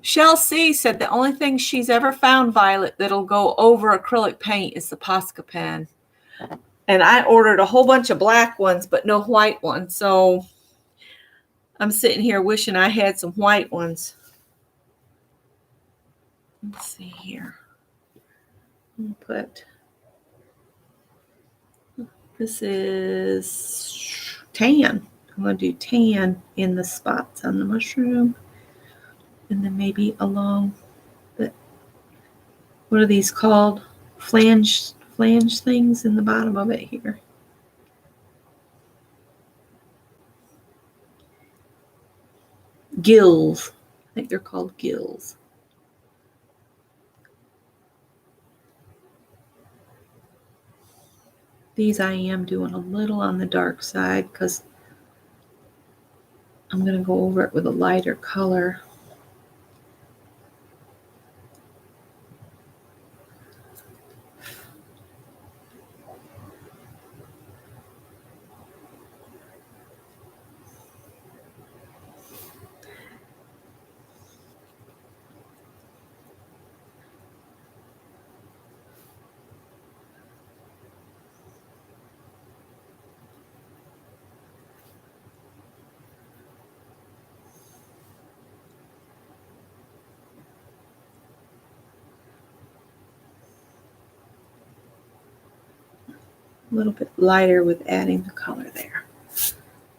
Shell C said the only thing she's ever found, Violet, that'll go over acrylic paint is the Posca pen. And I ordered a whole bunch of black ones, but no white ones. So I'm sitting here wishing I had some white ones. Let's see here. I'll put, this is tan. I'm going to do tan in the spots on the mushroom. And then maybe along the, what are these called? Flange things in the bottom of it here. Gills. I think they're called gills. These I am doing a little on the dark side because I'm going to go over it with a lighter color. A little bit lighter with adding the color there.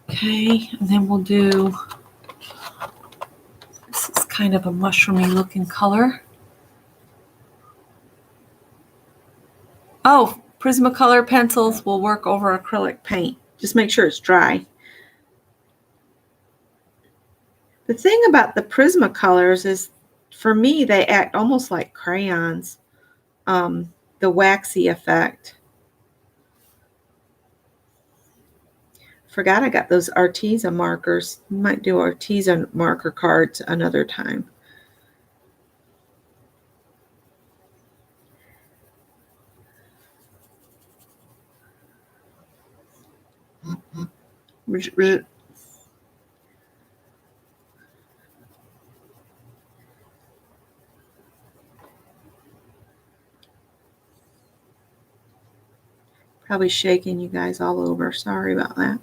Okay, and then we'll do, this is kind of a mushroomy looking color. Oh, Prismacolor pencils will work over acrylic paint. Just make sure it's dry. The thing about the Prismacolors is, for me, they act almost like crayons. The waxy effect. Forgot I got those Arteza markers. Might do Arteza marker cards another time. Probably shaking you guys all over. Sorry about that.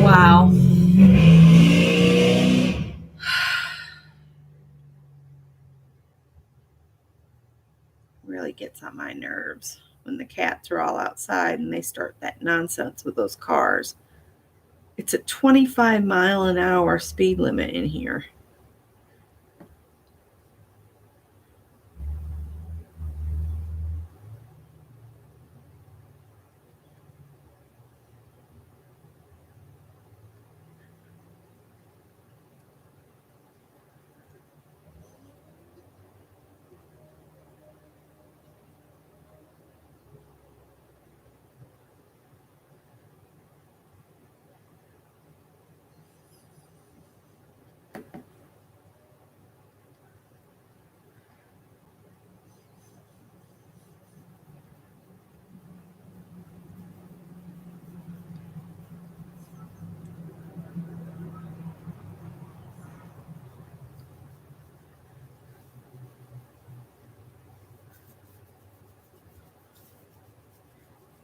Wow. Really gets on my nerves when the cats are all outside and they start that nonsense with those cars. It's a 25-mile-an-hour speed limit in here.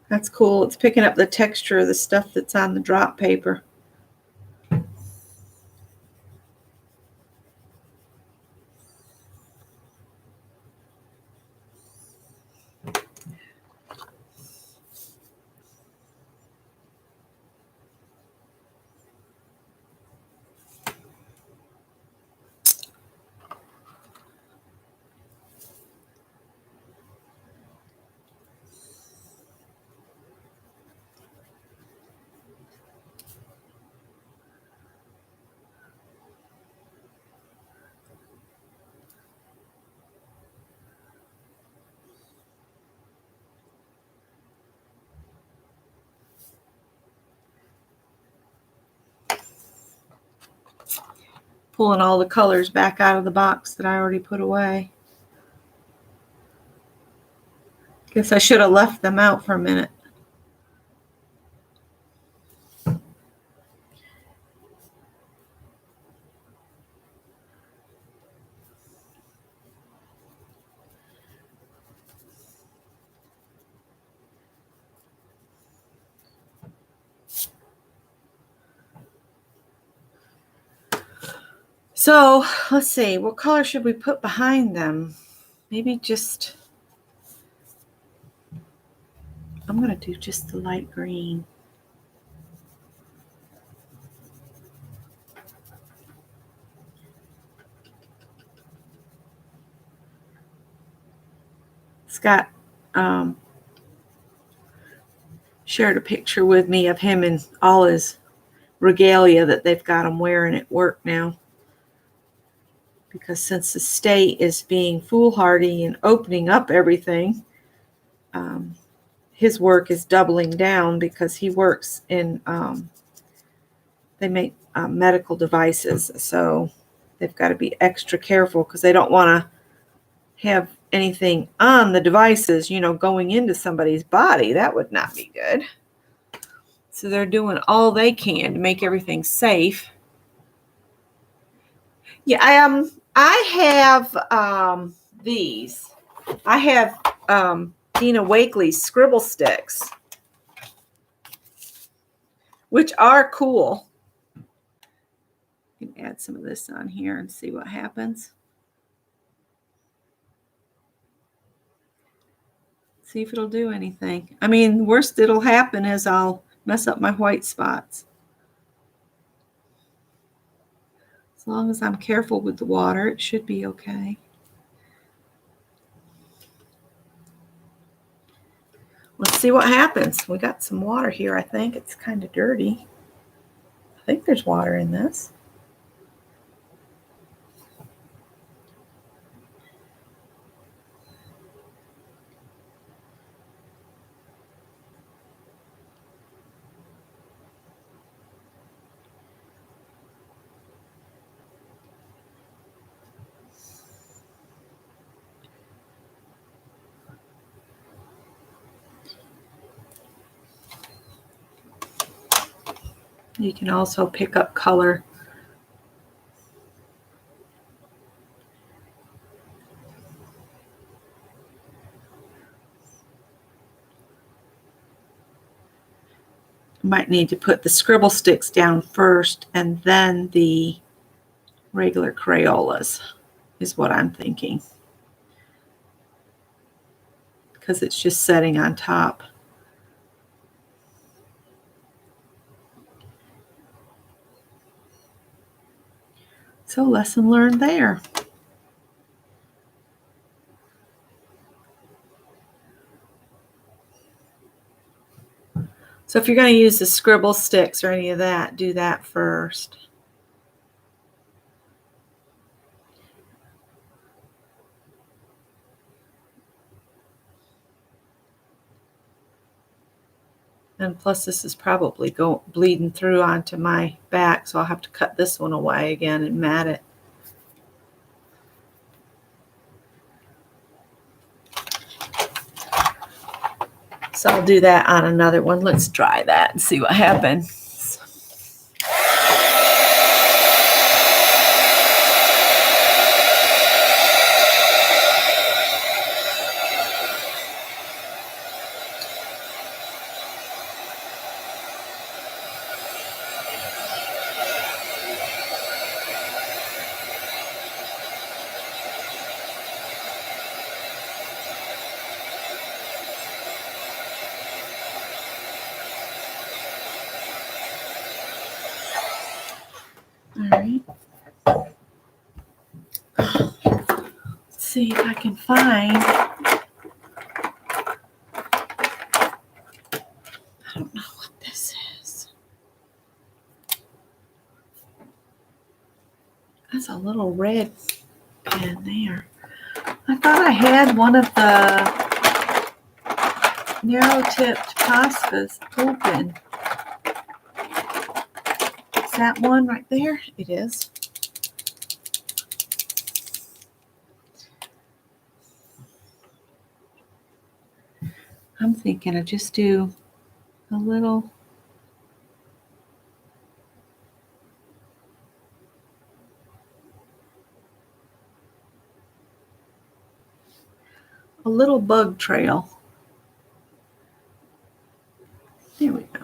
That's cool. It's picking up the texture of the stuff that's on the drop paper. pulling all the colors back out of the box that I already put away. Guess I should have left them out for a minute. So let's see, what color should we put behind them? Maybe just, I'm going to do just the light green. Scott shared a picture with me of him and all his regalia that they've got him wearing at work now. Because since the state is being foolhardy and opening up everything, his work is doubling down because he works in, they make medical devices. So they've got to be extra careful because they don't want to have anything on the devices, going into somebody's body. That would not be good. So they're doing all they can to make everything safe. Yeah, I have these. I have Dina Wakley's scribble sticks, which are cool. You can add some of this on here and see what happens. See if it'll do anything. I mean, worst it'll happen is I'll mess up my white spots. As long as I'm careful with the water, it should be okay. Let's see what happens. We got some water here, I think. It's kind of dirty. I think there's water in this. You can also pick up color. Might need to put the scribble sticks down first and then the regular Crayolas is what I'm thinking. Because it's just setting on top. So lesson learned there. So if you're going to use the scribble sticks or any of that, do that first. And plus this is probably bleeding through onto my back, so I'll have to cut this one away again and mat it. So I'll do that on another one. Let's try that and see what happens. All right. Let's see if I can find. I don't know what this is. That's a little red pen there. I thought I had one of the narrow-tipped Poscas open. Is that one right there? It is. I'm thinking I just do a little. A little bug trail. There we go.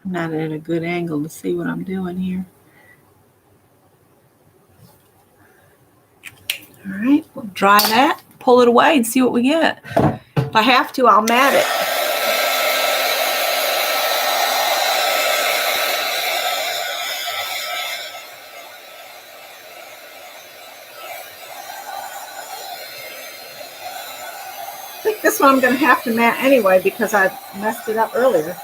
I'm not at a good angle to see what I'm doing here. All right, we'll dry that, pull it away, and see what we get. If I have to, I'll mat it. I think this one I'm going to have to mat anyway because I messed it up earlier.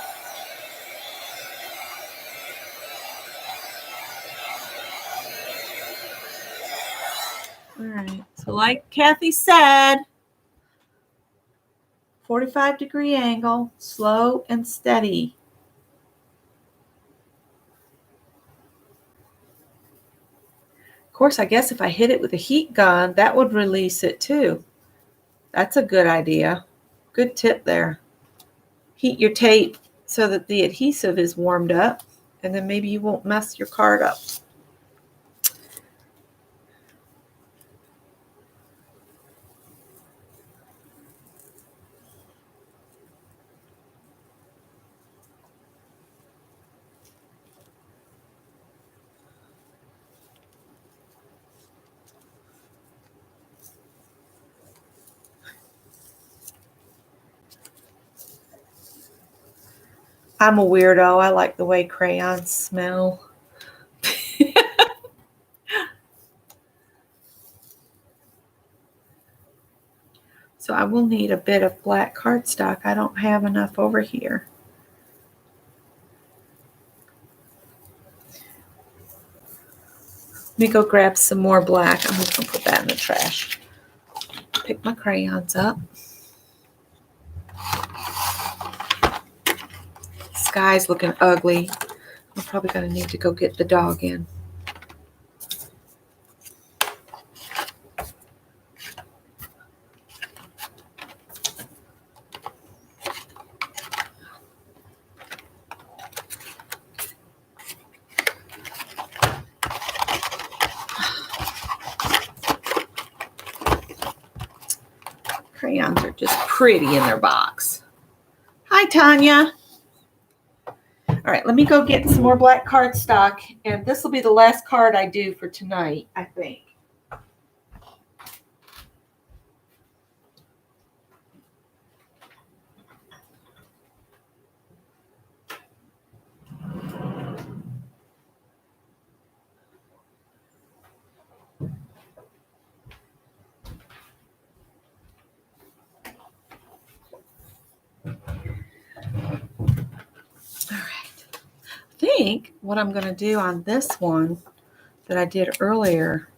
All right, so like Kathy said, 45-degree angle, slow and steady. Of course, I guess if I hit it with a heat gun, that would release it too. That's a good idea. Good tip there. Heat your tape so that the adhesive is warmed up, and then maybe you won't mess your card up. I'm a weirdo. I like the way crayons smell. So I will need a bit of black cardstock. I don't have enough over here. Let me go grab some more black. I'm just going to put that in the trash. Pick my crayons up. The sky's looking ugly. I'm probably going to need to go get the dog in. Crayons are just pretty in their box. Hi, Tanya. All right, let me go get some more black cardstock, and this will be the last card I do for tonight, I think. All right. I think what I'm going to do on this one that I did earlier,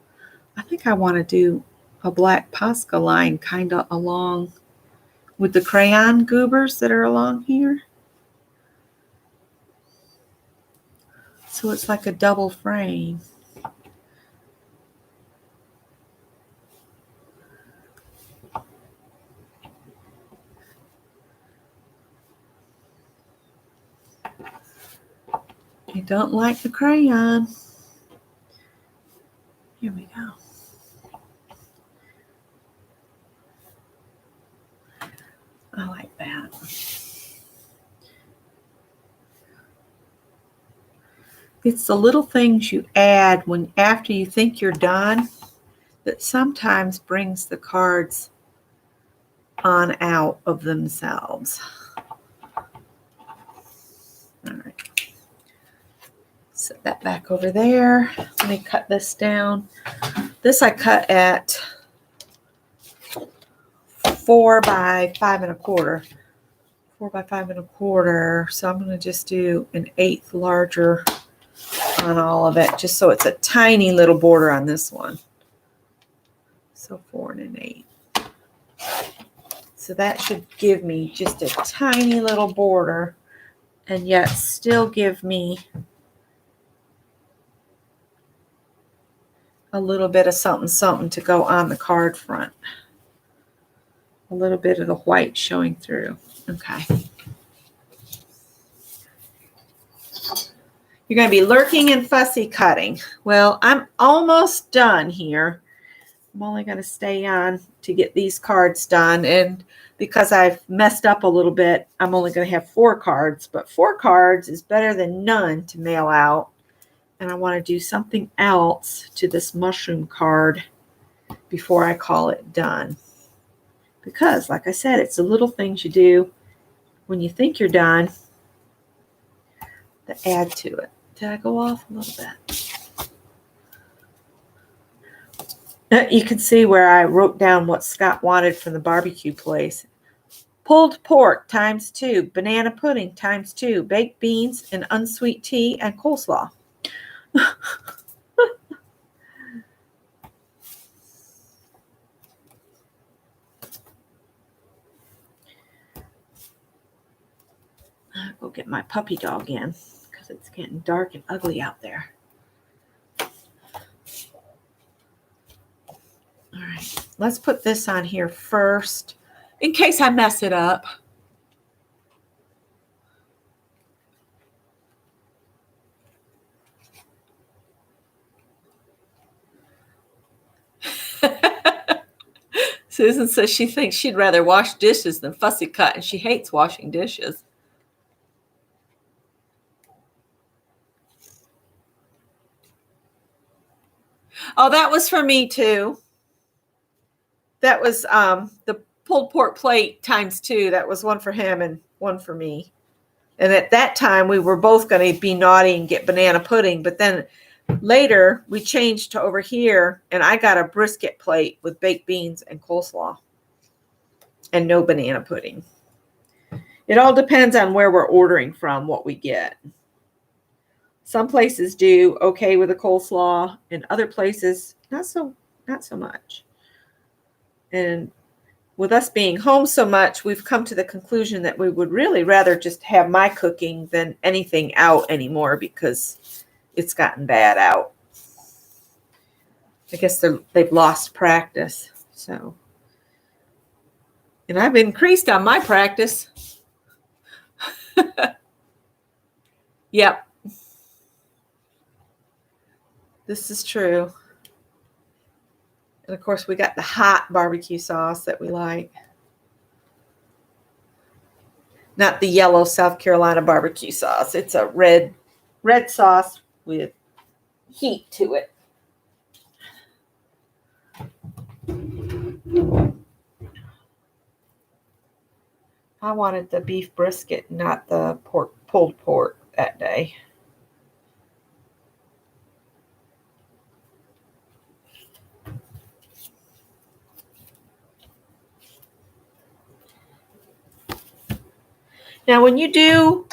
I think I want to do a black Posca line kind of along with the crayon goobers that are along here. So it's like a double frame. You don't like the crayon. Here we go. I like that. It's the little things you add when after you think you're done that sometimes brings the cards on out of themselves. All right. Set that back over there. Let me cut this down. This I cut at 4 by 5 1/4. 4 by 5 1/4. So I'm going to just do an 1/8 larger on all of it, just so it's a tiny little border on this one. So 4 and 1/8. So that should give me just a tiny little border, and yet still give me a little bit of something something to go on the card front. A little bit of the white showing through. Okay. You're going to be lurking and fussy cutting. Well, I'm almost done here. I'm only going to stay on to get these cards done. And because I've messed up a little bit, I'm only going to have 4 cards. But 4 cards is better than none to mail out. And I want to do something else to this mushroom card before I call it done. Because, like I said, it's the little things you do when you think you're done that add to it. Did I go off a little bit? You can see where I wrote down what Scott wanted from the barbecue place. Pulled pork ×2, banana pudding ×2, baked beans, and unsweet tea, and coleslaw. I'll go get my puppy dog in because it's getting dark and ugly out there. All right, let's put this on here first in case I mess it up. Susan says she thinks she'd rather wash dishes than fussy cut, and she hates washing dishes. Oh, that was for me too. That was the pulled pork plate ×2. That was one for him and one for me. And at that time, we were both going to be naughty and get banana pudding. But then later, we changed to over here, and I got a brisket plate with baked beans and coleslaw and no banana pudding. It all depends on where we're ordering from, what we get. Some places do okay with a coleslaw, and other places not so much. And with us being home so much, we've come to the conclusion that we would really rather just have my cooking than anything out anymore because it's gotten bad out. I guess they've lost practice. So, and I've increased on my practice. Yep. This is true. And of course, we got the hot barbecue sauce that we like. Not the yellow South Carolina barbecue sauce. It's a red sauce with heat to it. I wanted the beef brisket, not the pulled pork that day. Now, when you do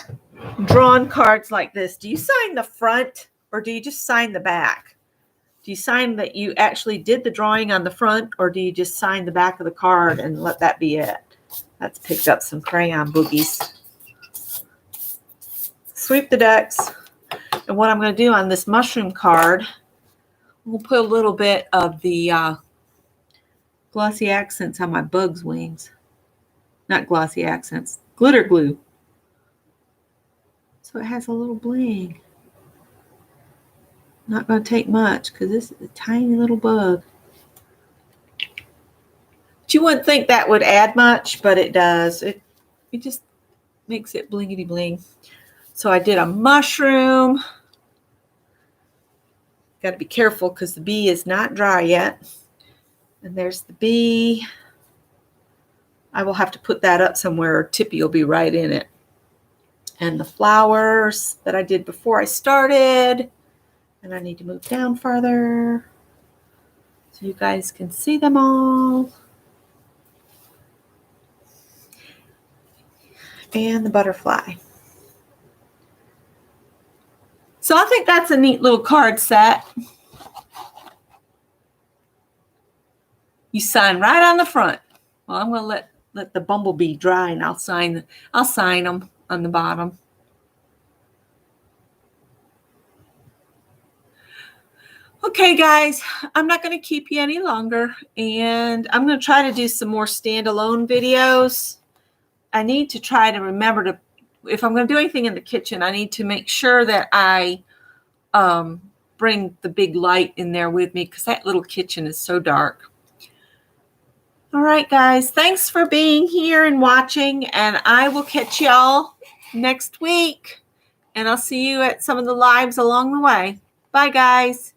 drawn cards like this, do you sign the front or do you just sign the back? Do you sign that you actually did the drawing on the front, or do you just sign the back of the card and let that be it? That's picked up some crayon boogies. Sweep the decks. And what I'm going to do on this mushroom card, we'll put a little bit of the glossy accents on my bug's wings. Not glossy accents, glitter glue. So it has a little bling. Not going to take much because this is a tiny little bug. But you wouldn't think that would add much, but it does. It just makes it blingity bling. So I did a mushroom. Got to be careful because the bee is not dry yet. And there's the bee. I will have to put that up somewhere or Tippy will be right in it. And the flowers that I did before I started. And I need to move down farther so you guys can see them all. And the butterfly. So I think that's a neat little card set. You sign right on the front. Well, I'm going to let the bumblebee dry, and I'll sign them on the bottom. Okay, guys, I'm not going to keep you any longer, and I'm going to try to do some more standalone videos. I need to try to remember to, if I'm going to do anything in the kitchen, I need to make sure that I bring the big light in there with me, because that little kitchen is so dark. All right, guys, thanks for being here and watching, and I will catch y'all next week, and I'll see you at some of the lives along the way. Bye, guys.